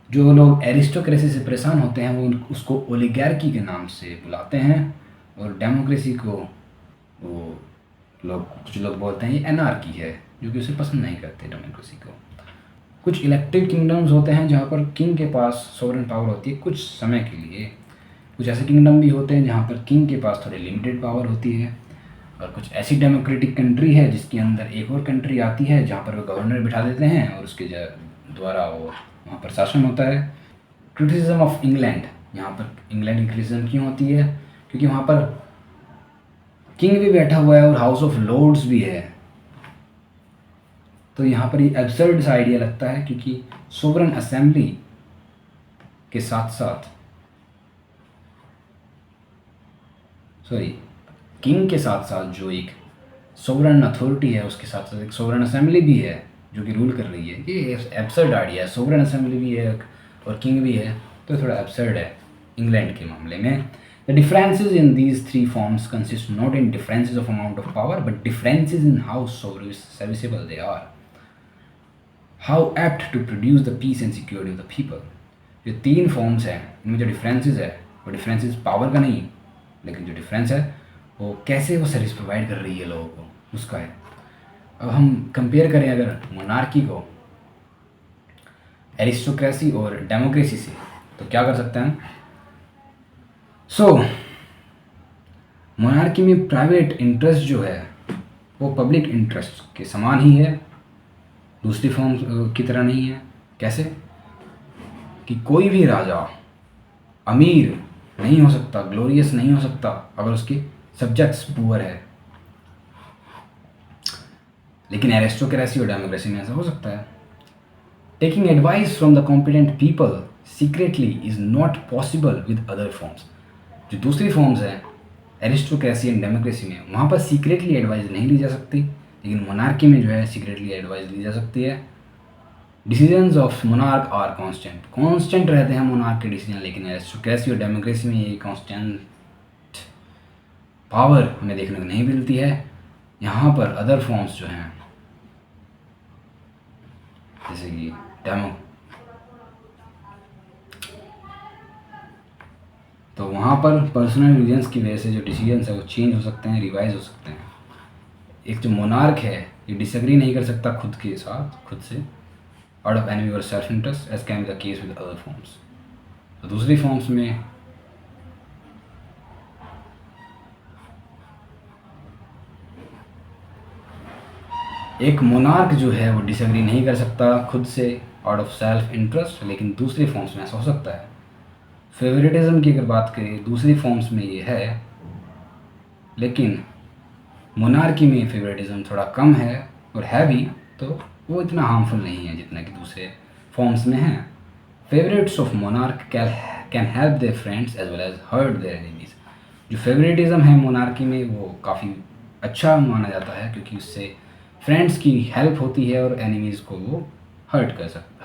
जो लोग एरिस्टोक्रेसी से परेशान होते हैं वो उसको ओलिगार्की के नाम से बुलाते हैं। और डेमोक्रेसी को वो कुछ लोग बोलते हैं ये एनार्की है, जो कि उसे पसंद नहीं करते डेमोक्रेसी को। कुछ इलेक्टिव किंगडम्स होते हैं जहाँ पर किंग के पास सोवरेन पावर होती है कुछ समय के लिए। कुछ ऐसे किंगडम भी होते हैं जहाँ पर किंग के पास थोड़ी लिमिटेड पावर होती है। और कुछ ऐसी डेमोक्रेटिक कंट्री है जिसके अंदर एक और कंट्री आती है जहाँ पर वो गवर्नर बिठा देते हैं और उसके द्वारा वो वहाँ पर शासन होता है। क्रिटिसिज्म ऑफ इंग्लैंड, यहाँ पर इंग्लैंड की क्रिटिसिज्म क्यों होती है, क्योंकि वहाँ पर किंग भी बैठा हुआ है और हाउस ऑफ लॉर्ड्स भी है। तो यहाँ पर ये एब्सर्ड सा आइडिया लगता है क्योंकि सोवरेन असेंबली के साथ साथ किंग के साथ साथ जो एक सोवरेन अथॉरिटी है उसके साथ साथ एक सोवरेन असेंबली भी है जो कि रूल कर रही है। ये एब्सर्ड आइडिया है, सोवरेन असेंबली भी है और किंग भी है, तो थोड़ा एब्सर्ड है इंग्लैंड के मामले में। The differences in these 3 forms consist not in differences of amount of power but differences in how serviceable they are, how apt to produce the peace and security of the people. जो 3 forms हैं इनमें जो differences है वो differences power का नहीं, लेकिन जो डिफरेंस है वो कैसे वो सर्विस प्रोवाइड कर रही है लोगों को उसका है। अब हम कंपेयर करें अगर मोनार्की को एरिस्टोक्रेसी और डेमोक्रेसी से, तो क्या कर सकते हैं। मोनार्की में प्राइवेट इंटरेस्ट जो है वो पब्लिक इंटरेस्ट के समान ही है, दूसरी फॉर्म की तरह नहीं है। कैसे कि कोई भी राजा अमीर नहीं हो सकता, ग्लोरियस नहीं हो सकता अगर उसके सब्जेक्ट्स पुअर है। लेकिन एरिस्टोक्रेसी और डेमोक्रेसी में ऐसा हो सकता है। Taking advice from the competent people secretly is not possible with other forms. जो दूसरी फॉर्म्स हैं एरिस्टोक्रेसी एंड डेमोक्रेसी में, वहाँ पर सीक्रेटली एडवाइस नहीं ली जा सकती, लेकिन मोनार्की में जो है सीक्रेटली एडवाइस ली जा सकती है। Decisions of monarch are constant रहते हैं मोनार्क के डिसीजन, लेकिन एरिस्टोक्रेसी और डेमोक्रेसी में ये कांस्टेंट पावर हमें देखने को नहीं मिलती है। यहाँ पर अदर फॉर्म्स जो हैं जैसे कि तो वहाँ पर पर्सनल रीजन्स की वजह से जो डिसीजंस है वो चेंज हो सकते हैं, रिवाइज हो सकते हैं। एक जो मोनार्क है ये डिसएग्री नहीं कर सकता खुद के साथ, खुद से, आउट ऑफ एनी और self interest, as can be the case with other forms. तो दूसरी फॉर्म्स में एक मोनार्क जो है वो डिसएग्री नहीं कर सकता खुद से आउट ऑफ सेल्फ इंटरेस्ट, लेकिन दूसरी फॉर्म्स में ऐसा हो सकता है। फेवरेटिज्म की अगर बात करें दूसरी फॉर्म्स में ये है, लेकिन मोनार्की में फेवरेटिज्म थोड़ा कम है, और है भी तो वो इतना हार्मफुल नहीं है जितना कि दूसरे फॉर्म्स में है। Favourites of monarch can help their friends as well as hurt their enemies. जो फेवरेटिज्म है मोनार्की में वो काफ़ी अच्छा माना जाता है, क्योंकि उससे फ्रेंड्स की हेल्प होती है और एनिमीज़ को वो हर्ट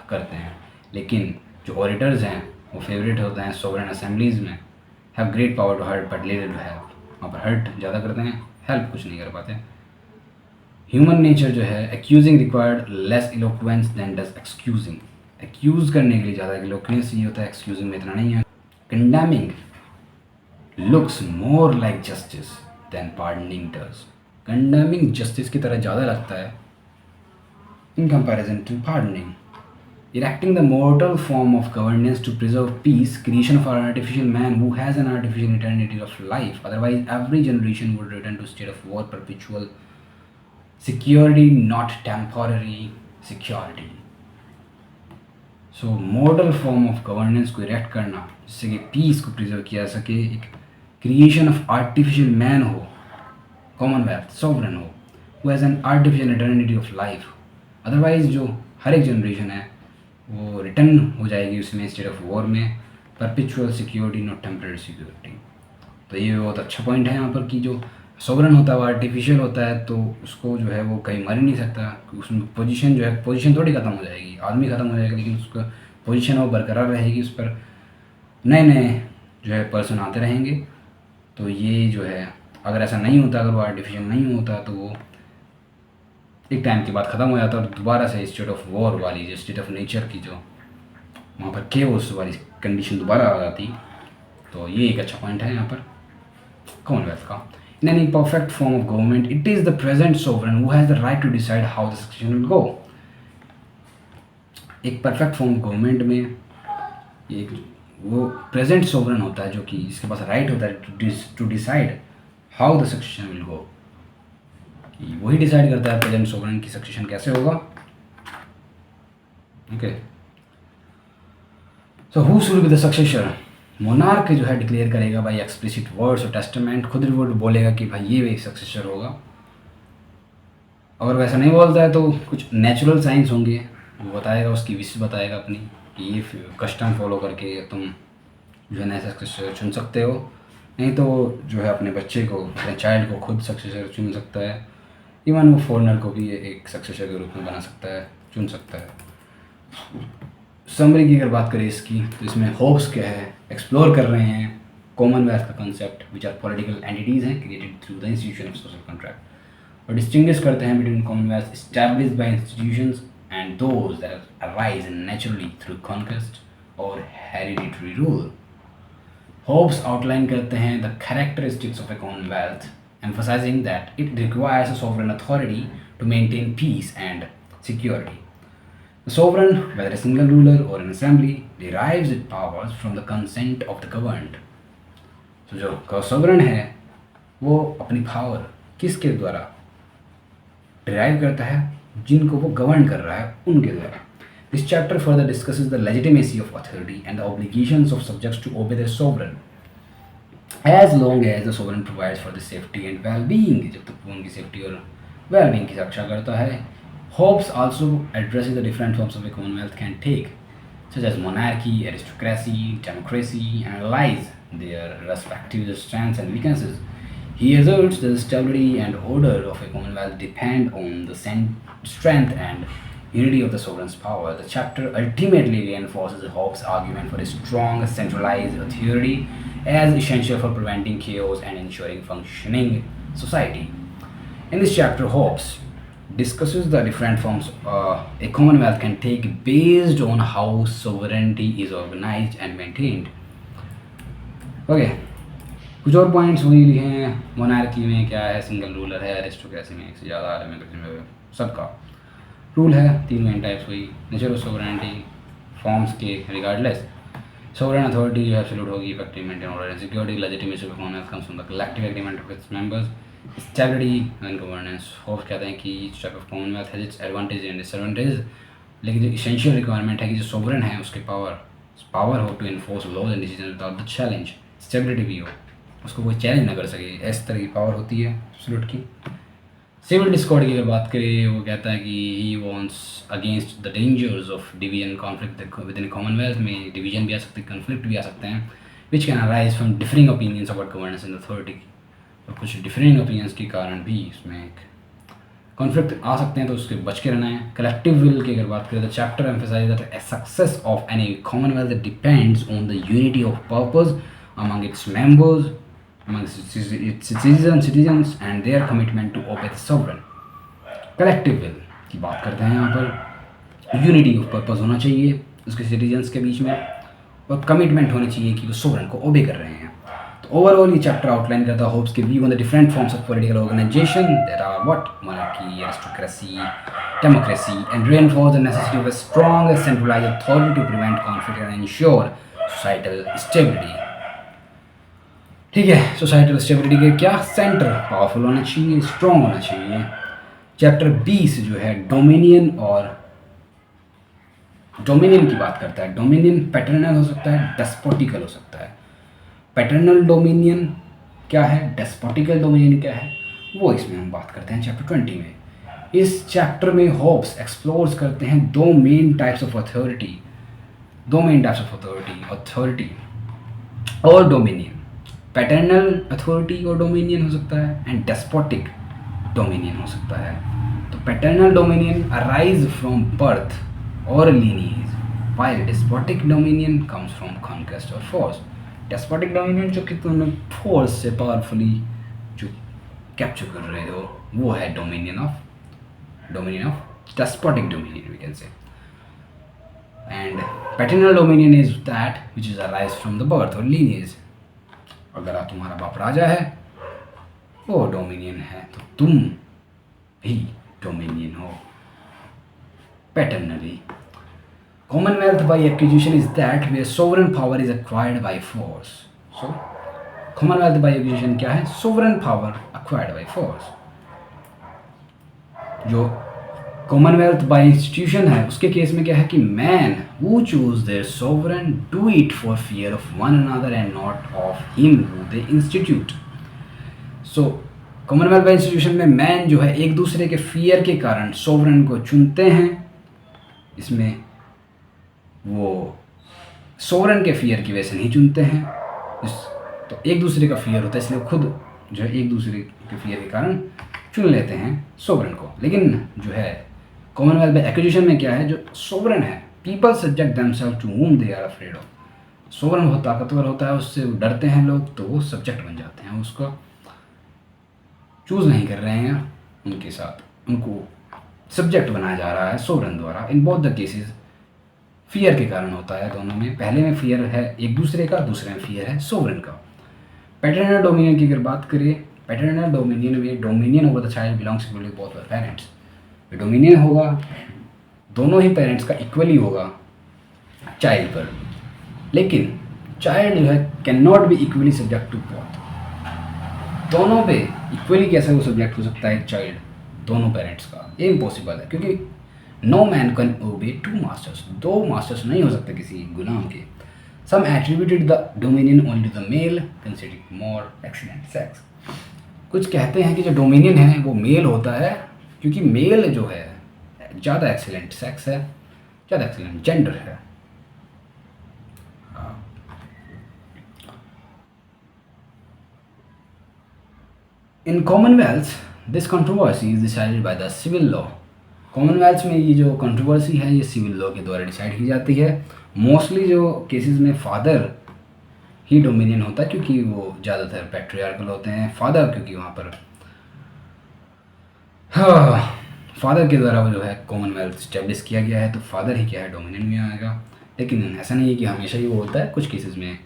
करते हैं। लेकिन जो ऑडिटर्स हैं वो फेवरेट होते हैं सोवरेन असेंबलीज़ में, have great power to hurt but little to help. वहाँ पर हर्ट ज़्यादा करते हैं, हेल्प कुछ नहीं कर पाते। ह्यूमन नेचर जो है, accusing required less eloquence than does excusing. Accuse करने के लिए ज़्यादा इलोक्वेंस चाहिए होता है, एक्सक्यूजिंग में इतना नहीं है। Condemning looks more like justice than pardoning does. Condemning justice की तरह ज़्यादा लगता है in comparison to pardoning. Erecting the mortal form of governance to preserve peace, creation of an artificial man who has an artificial eternity of life. Otherwise, every generation would return to a state of war, perpetual security, not temporary security. So, mortal form of governance को erect करना जिससे कि peace को preserve किया जा सके, एक creation of artificial man हो, commonwealth, sovereign हो, who has an artificial eternity of life. Otherwise जो हर एक जनरेशन है वो रिटर्न हो जाएगी उसमें स्टेट ऑफ वॉर में, perpetual security not temporary security. तो ये बहुत अच्छा पॉइंट है यहाँ पर कि जो सोवरेन होता है वो आर्टिफिशियल होता है, तो उसको जो है वो कहीं मर ही नहीं सकता, उसमें पोजीशन जो है पोजीशन थोड़ी ख़त्म हो जाएगी, आदमी ख़त्म हो जाएगा, लेकिन उसका पोजीशन वो बरकरार रहेगी, उस पर नए नए जो है पर्सन आते रहेंगे। तो ये जो है अगर ऐसा नहीं होता, अगर वो आर्टिफिशियल नहीं होता, तो वो एक टाइम के बाद ख़त्म हो जाता है और दोबारा से स्टेट ऑफ वॉर वाली जो स्टेट ऑफ नेचर की जो वहाँ पर केओस वाली कंडीशन दोबारा आ जाती। तो ये एक अच्छा पॉइंट है यहाँ पर कॉमनवेल्थ का। In an perfect form of government it is the present sovereign who has the right to decide how the succession will go. एक परफेक्ट फॉर्म ऑफ गवर्नमेंट में एक वो प्रेजेंट सोवरेन होता है जो कि जिसके पास राइट होता है to decide how the succession will go, कि वही डिसाइड करता है प्रेजेंट सोवरेन की सक्सेशन कैसे होगा। Okay, so who should be the successor. Monarch जो है डिक्लेयर करेगा बाय एक्सप्लिसिट वर्ड्स और टेस्टामेंट, खुद रिपोर्ट बोलेगा कि भाई ये भी सक्सेसर होगा। अगर वैसा नहीं बोलता है तो कुछ नेचुरल साइंस होंगे, वो बताएगा, उसकी विश बताएगा अपनी कि ये कस्टम फॉलो करके तुम जो है नया सक्सेसर चुन सकते हो। नहीं तो जो है अपने बच्चे को, अपने चाइल्ड को खुद सक्सेसर चुन सकता है। इवन वो फॉरनर को भी एक सक्सेसर के रूप में बना सकता है, चुन सकता है। समरी की अगर बात करें इसकी, तो इसमें होप्स क्या है, एक्सप्लोर कर रहे हैं कॉमनवेल्थ का concept which are political entities हैं created through the institution of social contract, और डिस्टिंग्विश करते हैं between commonwealth established by institutions and those that arise naturally through conquest और हेरिडिटरी रूल। होप्स आउटलाइन करते हैं the characteristics of a commonwealth, emphasizing that it requires a sovereign authority to maintain peace and security. The sovereign, whether a single ruler or an assembly, derives its powers from the consent of the governed. So जो sovereign है वो अपनी power किसके द्वारा derive करता है, जिनको वो govern कर रहा है उनके द्वारा। This chapter further discusses the legitimacy of authority and the obligations of subjects to obey their sovereign, as long as the sovereign provides for the safety and well-being, जब तक वो उनकी सेफ्टी और वेलबींग की रक्षा करता है। Hobbes also addresses the different forms of a commonwealth can take such as monarchy, aristocracy, democracy, and analyze their respective strengths and weaknesses. He asserts that the stability and order of a commonwealth depend on the strength and unity of the sovereign's power. The chapter ultimately reinforces Hobbes' argument for a strong, centralized authority as essential for preventing chaos and ensuring functioning society. In this chapter, Hobbes discusses the different forms a commonwealth can take based on how sovereignty is organized and maintained. Okay, कुछ और points वही लिखे हैं। Monarchy में क्या है, single ruler है, aristocracy में एक से ज़्यादा डेमोक्रेसी में सबका रूल है। तीन मेन टाइप्स हुई, नेचर ऑफ सोवरेनिटी, फॉर्म्स के रिगार्डलेस सोवरेन अथॉरिटी जो एब्सोल्यूट होगी, effective maintain order and security, legitimacy of Commonwealth comes from the collective agreement of its members, stability and governance. Hopes कहते हैं कि each type of Commonwealth has its advantage and disadvantage, लेकिन जो essential requirement है कि जो sovereign है उसके पावर हो to enforce laws and decision without the challenge, stability भी हो, उसको कोई चैलेंज ना कर सके, इस तरह की पावर होती है एब्सोल्यूट की। सिविल डिस्कॉर्ड की अगर बात करें, वो कहता है कि he wants against the dangers of division conflict with in Commonwealth में डिवीजन भी आ सकते हैं, कॉन्फ्लिक्ट भी आ सकते हैं, which can arise from differing opinions about governance and authority. और कुछ डिफरेंट ओपिनियंस के कारण भी इसमें एक कॉन्फ्लिक्ट आ सकते हैं, तो उसके बच के रहना है। कलेक्टिव विल की अगर बात करें, the chapter emphasize that success of any commonwealth depends on the unity of purpose among its members, among its citizens and their commitment to obey the sovereign. Collective will की बात करते हैं यहाँ पर, यूनिटी ऑफ पर्पस होना चाहिए उसके citizens के बीच में, और कमिटमेंट होनी चाहिए कि वो सोवरेन को ओबे कर रहे हैं। तो ओवरऑल ये चैप्टर आउटलाइन करता है होप्स के view on the different forms of political organization that are what monarchy, aristocracy, democracy, and reinforce the necessity of a strong centralized authority to prevent conflict and ensure societal stability. ठीक है, societal stability के क्या centre powerful होना चाहिए, strong होना चाहिए। Chapter 20 जो है डोमिनियन की बात करता है। डोमिनियन पैटर्नल हो सकता है, डेस्पोटिकल हो सकता है। पैटर्नल डोमिनियन क्या है, डेस्पोटिकल डोमिनियन क्या है, वो इसमें हम बात करते हैं चैप्टर 20 में। इस चैप्टर में होप्स एक्सप्लोर्स करते हैं दो main types of authority authority और डोमिनियन। पैटर्नल अथॉरिटी और डोमिनियन हो सकता है एंड डेस्पोटिक डोमिनियन हो सकता है। तो paternal dominion arise from birth और lineage, while despotic dominion comes from conquest और फोर्स। डेस्पोटिक डोमिनियन जो कि तुम फोर्स से पावरफुली जो कैप्चर कर रहे हो, वो है dominion of despotic dominion we can say. And paternal dominion is that which is arise from the birth और लीनिएज। अगर आप तुम्हारा बाप राजा है, वो डोमिनियन है, तो तुम भी डोमिनियन हो paternally. Commonwealth by acquisition is that where sovereign power is acquired by force. So commonwealth by acquisition क्या है, sovereign power acquired by force. जो कॉमनवेल्थ बाय इंस्टीट्यूशन है, उसके केस में क्या है कि man who choose their sovereign do it for fear of one another and not of him who they institute. So commonwealth by institution में man जो है एक दूसरे के फियर के कारण सोवरेन को चुनते हैं। इसमें वो सोवरेन के फियर की वजह से नहीं चुनते हैं, तो एक दूसरे का फियर होता है, इसलिए खुद जो है एक दूसरे के फियर के कारण चुन लेते हैं सोवरेन को। लेकिन जो है कॉमनवेल्थ बाय एक्विजिशन में क्या है, जो सोवरेन है, people subject themselves to whom they are afraid of. Sovereign बहुत ताकतवर होता है, उससे डरते हैं लोग, तो वो सब्जेक्ट बन जाते हैं, उसको चूज़ नहीं कर रहे हैं, उनके साथ उनको सब्जेक्ट बनाया जा रहा है सोवरेन द्वारा। In both the cases fear के कारण होता है दोनों में। पहले में फियर है एक दूसरे का, दूसरे में फियर है सोवरेन का। पैटर्नल डोमिनियन की अगर बात करें, पैटर्नल डोमिनियन में dominion over the child belongs equally to both the parents. Dominion होगा दोनों ही पेरेंट्स का इक्वली होगा चाइल्ड पर, लेकिन चाइल्ड जो है can not be equally subject to both. दोनों पे इक्वली कैसे वो सब्जेक्ट हो सकता है चाइल्ड दोनों पेरेंट्स का, ये इम्पॉसिबल है, क्योंकि no man can obey two masters, दो मास्टर्स नहीं हो सकते किसी गुलाम के। Some attributed the dominion only to the male considering more excellent sex. कुछ कहते हैं कि जो डोमिनियन है वो मेल होता है क्योंकि मेल जो है ज़्यादा एक्सीलेंट सेक्स है, ज़्यादा एक्सीलेंट जेंडर है। In commonwealth this controversy is decided by the civil law. Commonwealth में ये जो कंट्रोवर्सी है ये सिविल लॉ के द्वारा डिसाइड की जाती है। मोस्टली जो केसेस में फादर ही डोमिनियन होता है, क्योंकि वो ज़्यादातर पैट्रियार्कल होते हैं। फादर, क्योंकि वहाँ पर फादर के द्वारा वो जो है कॉमनवेल्थ स्टेब्लिश किया गया है, तो फादर ही क्या है डोमिनियन में आएगा। लेकिन ऐसा नहीं है कि हमेशा ही वो होता है, कुछ केसेस में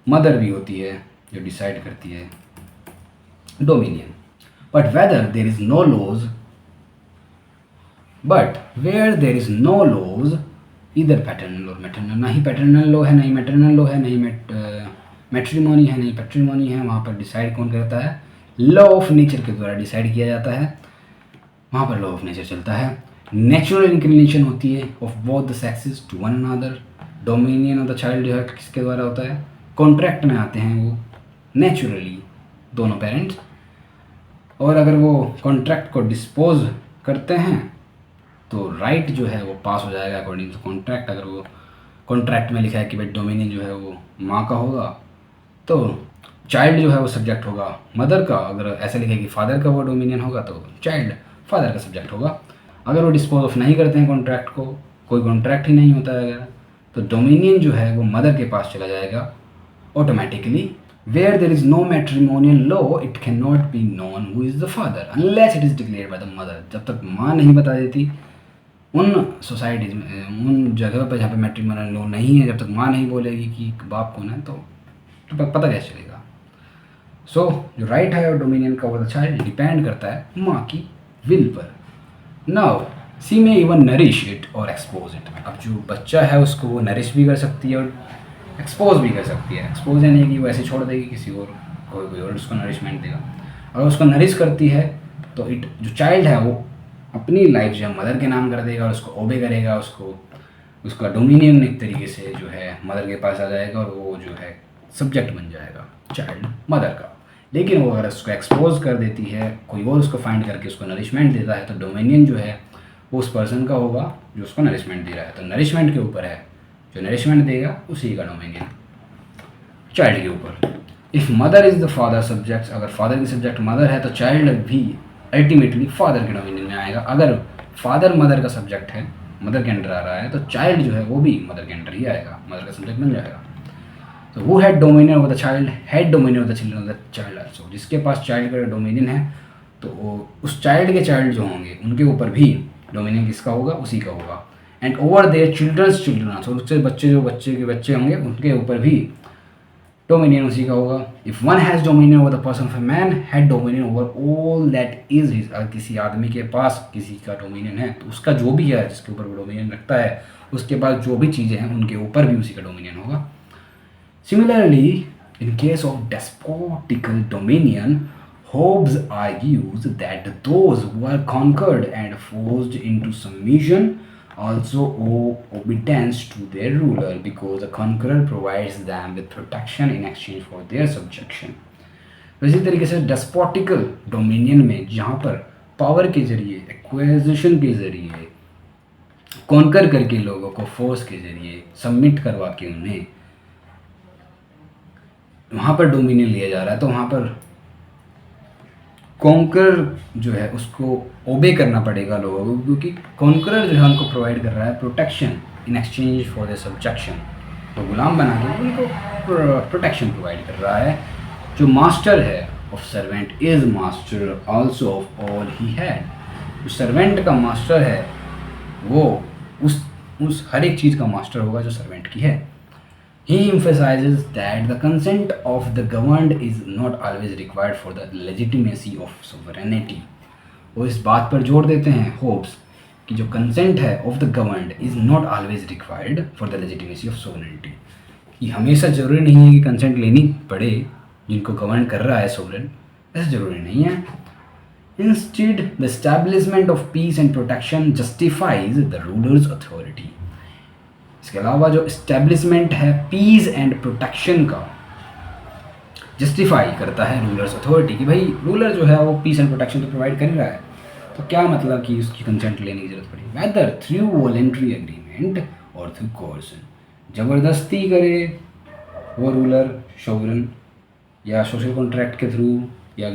मदर भी होती है जो डिसाइड करती है dominion. But whether there is no laws but where there is no laws इधर पैटर्नल और मैटरनल, ना ही पैटर्नल लॉ है, ना ही मैटरनल लॉ है, ना ही मैट्रिमोनी है, नहीं पैट्रिमोनी है, वहाँ पर डिसाइड कौन करता है? लॉ ऑफ नेचर के द्वारा डिसाइड किया जाता है। वहाँ पर लॉ ऑफ नेचर चलता है। नेचुरल इंक्लिनेशन होती है of both the sexes to one another. Dominion of the child जो है किसके द्वारा होता है? कॉन्ट्रैक्ट में आते हैं वो नेचुरली दोनों पेरेंट्स, और अगर वो कॉन्ट्रैक्ट को डिस्पोज करते हैं तो राइट जो है वो पास हो जाएगा अकॉर्डिंग टू कॉन्ट्रैक्ट। अगर वो कॉन्ट्रैक्ट में लिखा है कि भाई डोमिनियन जो है वो माँ का होगा, तो चाइल्ड जो है वो सब्जेक्ट होगा मदर का। अगर ऐसा लिखे कि फादर का वो डोमिनियन होगा तो चाइल्ड फादर का सब्जेक्ट होगा। अगर वो डिस्पोज ऑफ नहीं करते हैं कॉन्ट्रैक्ट को, कोई कॉन्ट्रैक्ट ही नहीं होता है अगर, तो डोमिनियन जो है वो मदर के पास चला जाएगा automatically. Where there is no matrimonial law it can not be known who is the father unless it is declared by the mother. जब तक माँ नहीं बता देती उन सोसाइटीज़ में, उन जगह पर जहाँ पे मैट्रिमोनियल लॉ नहीं है, जब तक माँ नहीं बोलेगी कि बाप कौन है तो पता कैसे चलेगा। सो जो राइट है और डोमिनियन का वो द चाइल्ड डिपेंड करता है माँ की विल पर। नाउ सी में इवन नरिश इट और एक्सपोज इट। अब जो बच्चा है उसको वो नरिश भी कर सकती है और एक्सपोज भी कर सकती है। एक्सपोज यानी कि वो ऐसे छोड़ देगी किसी और, कोई और उसको नरिशमेंट देगा। अगर उसको नरिश करती है तो इट जो चाइल्ड है वो अपनी लाइफ जो है मदर के नाम कर देगा और उसको ओबे करेगा, उसका डोमिनियन एक तरीके से जो है मदर के पास आ जाएगा और वो जो है सब्जेक्ट बन जाएगा चाइल्ड मदर का। लेकिन वो अगर उसको एक्सपोज कर देती है, कोई और उसको फाइंड करके उसको नरिशमेंट देता है, तो डोमिनियन जो है वो उस पर्सन का होगा जो उसको नरिशमेंट दे रहा है। तो नरिशमेंट के ऊपर है, जो नरिशमेंट देगा उसी का डोमिनियन चाइल्ड के ऊपर। If mother is the father subject, अगर फादर की सब्जेक्ट मदर है तो चाइल्ड भी अल्टीमेटली फादर के डोमिनियन में आएगा। अगर फादर मदर का सब्जेक्ट है, मदर के अंडर आ रहा है, तो चाइल्ड जो है वो भी मदर के अंडर ही आएगा, मदर का सब्जेक्ट बन जाएगा। तो वो had dominion of the child, had dominion of the children of the child also. जिसके पास चाइल्ड का डोमिनियन है तो वो उस चाइल्ड के चाइल्ड जो होंगे उनके ऊपर भी डोमिनियन किसका होगा? उसी का होगा। And over their children's children also, उससे बच्चे जो बच्चे के बच्चे होंगे उनके ऊपर भी डोमिनियन उसी का होगा। If one has dominion over the person of a man had dominion over all that is his. अगर किसी आदमी के पास किसी का डोमिनियन है तो उसका जो भी है जिसके ऊपर वो डोमिनियन रखता है उसके पास जो भी चीज़ें हैं उनके ऊपर भी उसी का डोमिनियन होगा। Similarly, in case of despotical dominion, Hobbes argues that those who are conquered and forced into submission also owe obedience to their ruler because the conqueror provides them with protection in exchange for their subjection. तो इसी तरीके से डेस्पोटिकल dominion में जहाँ पर power के जरिए, acquisition के जरिए, कॉन्कर करके लोगों को फोर्स के जरिए सबमिट करवा के उन्हें वहाँ पर डोमिनियन लिया जा रहा है, तो वहाँ पर कॉन्कर जो है उसको ओबे करना पड़ेगा लोगों को, क्योंकि कॉन्करर जो है उनको प्रोवाइड कर रहा है protection in exchange for their subjection. तो गुलाम बना के उनको प्रोटेक्शन प्रोवाइड कर रहा है। जो मास्टर है of servant is master also of all he had. जो सर्वेंट का मास्टर है वो उस हर एक चीज़ का मास्टर होगा जो सर्वेंट की है। He emphasizes that the consent of the governed is not always required for the legitimacy of sovereignty. वो इस बात पर जोर देते हैं होब्स कि जो कंसेंट है of the governed is not always required for the legitimacy of sovereignty. कि हमेशा ज़रूरी नहीं है कि कंसेंट लेनी पड़े जिनको गवर्न कर रहा है सोवरेन, ऐसा ज़रूरी नहीं है। Instead, the establishment of peace and protection justifies the ruler's authority. इसके अलावा जो इस्टेब्लिशमेंट है पीस एंड प्रोटेक्शन का जस्टिफाई करता है रूलर्स अथॉरिटी कि भाई रूलर जो है वो पीस एंड प्रोटेक्शन तो प्रोवाइड कर ही रहा है। तो क्या मतलब कि उसकी कंसेंट लेने की ज़रूरत पड़ी, वेदर थ्रू वॉलेंट्री एग्रीमेंट और थ्रू कोर्सन, ज़बरदस्ती करे वो रूलर शोवरन या सोशल कॉन्ट्रैक्ट के थ्रू या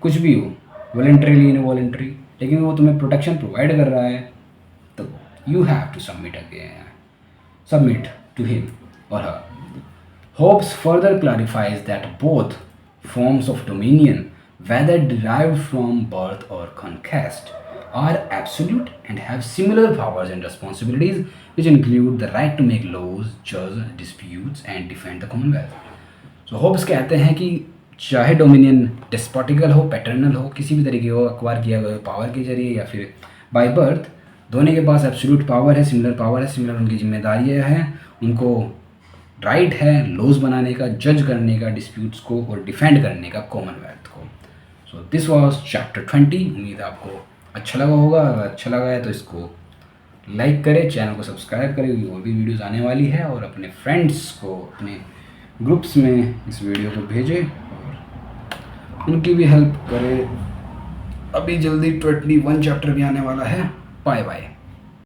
कुछ भी हो, वॉलेंट्रीली इनवॉलेंट्री, लेकिन वो तुम्हें प्रोटेक्शन प्रोवाइड कर रहा है, तो you have to submit to him or her. Hobbes further clarifies that both forms of dominion, whether derived from birth or conquest, are absolute and have similar powers and responsibilities, which include the right to make laws, judge disputes, and defend the commonwealth. So Hobbes कहते हैं कि चाहे dominion डिस्पोटिकल हो, paternal हो, किसी भी तरीके हो, अक्वायर किया गया पावर के जरिए या फिर बाय बर्थ, दोनों के पास एब्सोल्यूट पावर है, सिमिलर उनकी जिम्मेदारियाँ हैं, उनको राइट है लॉज बनाने का, जज करने का डिस्प्यूट्स को और डिफेंड करने का कॉमनवेल्थ को. So this was chapter 20. उम्मीद है आपको अच्छा लगा होगा. अगर अच्छा लगा है तो इसको लाइक करें, चैनल को सब्सक्राइब करें, और भी वीडियोज़ आने वाली है, और अपने फ्रेंड्स को अपने ग्रुप्स में इस वीडियो को भेजें और उनकी भी हेल्प करें. अभी जल्दी 21 चैप्टर भी आने वाला है. Bye bye.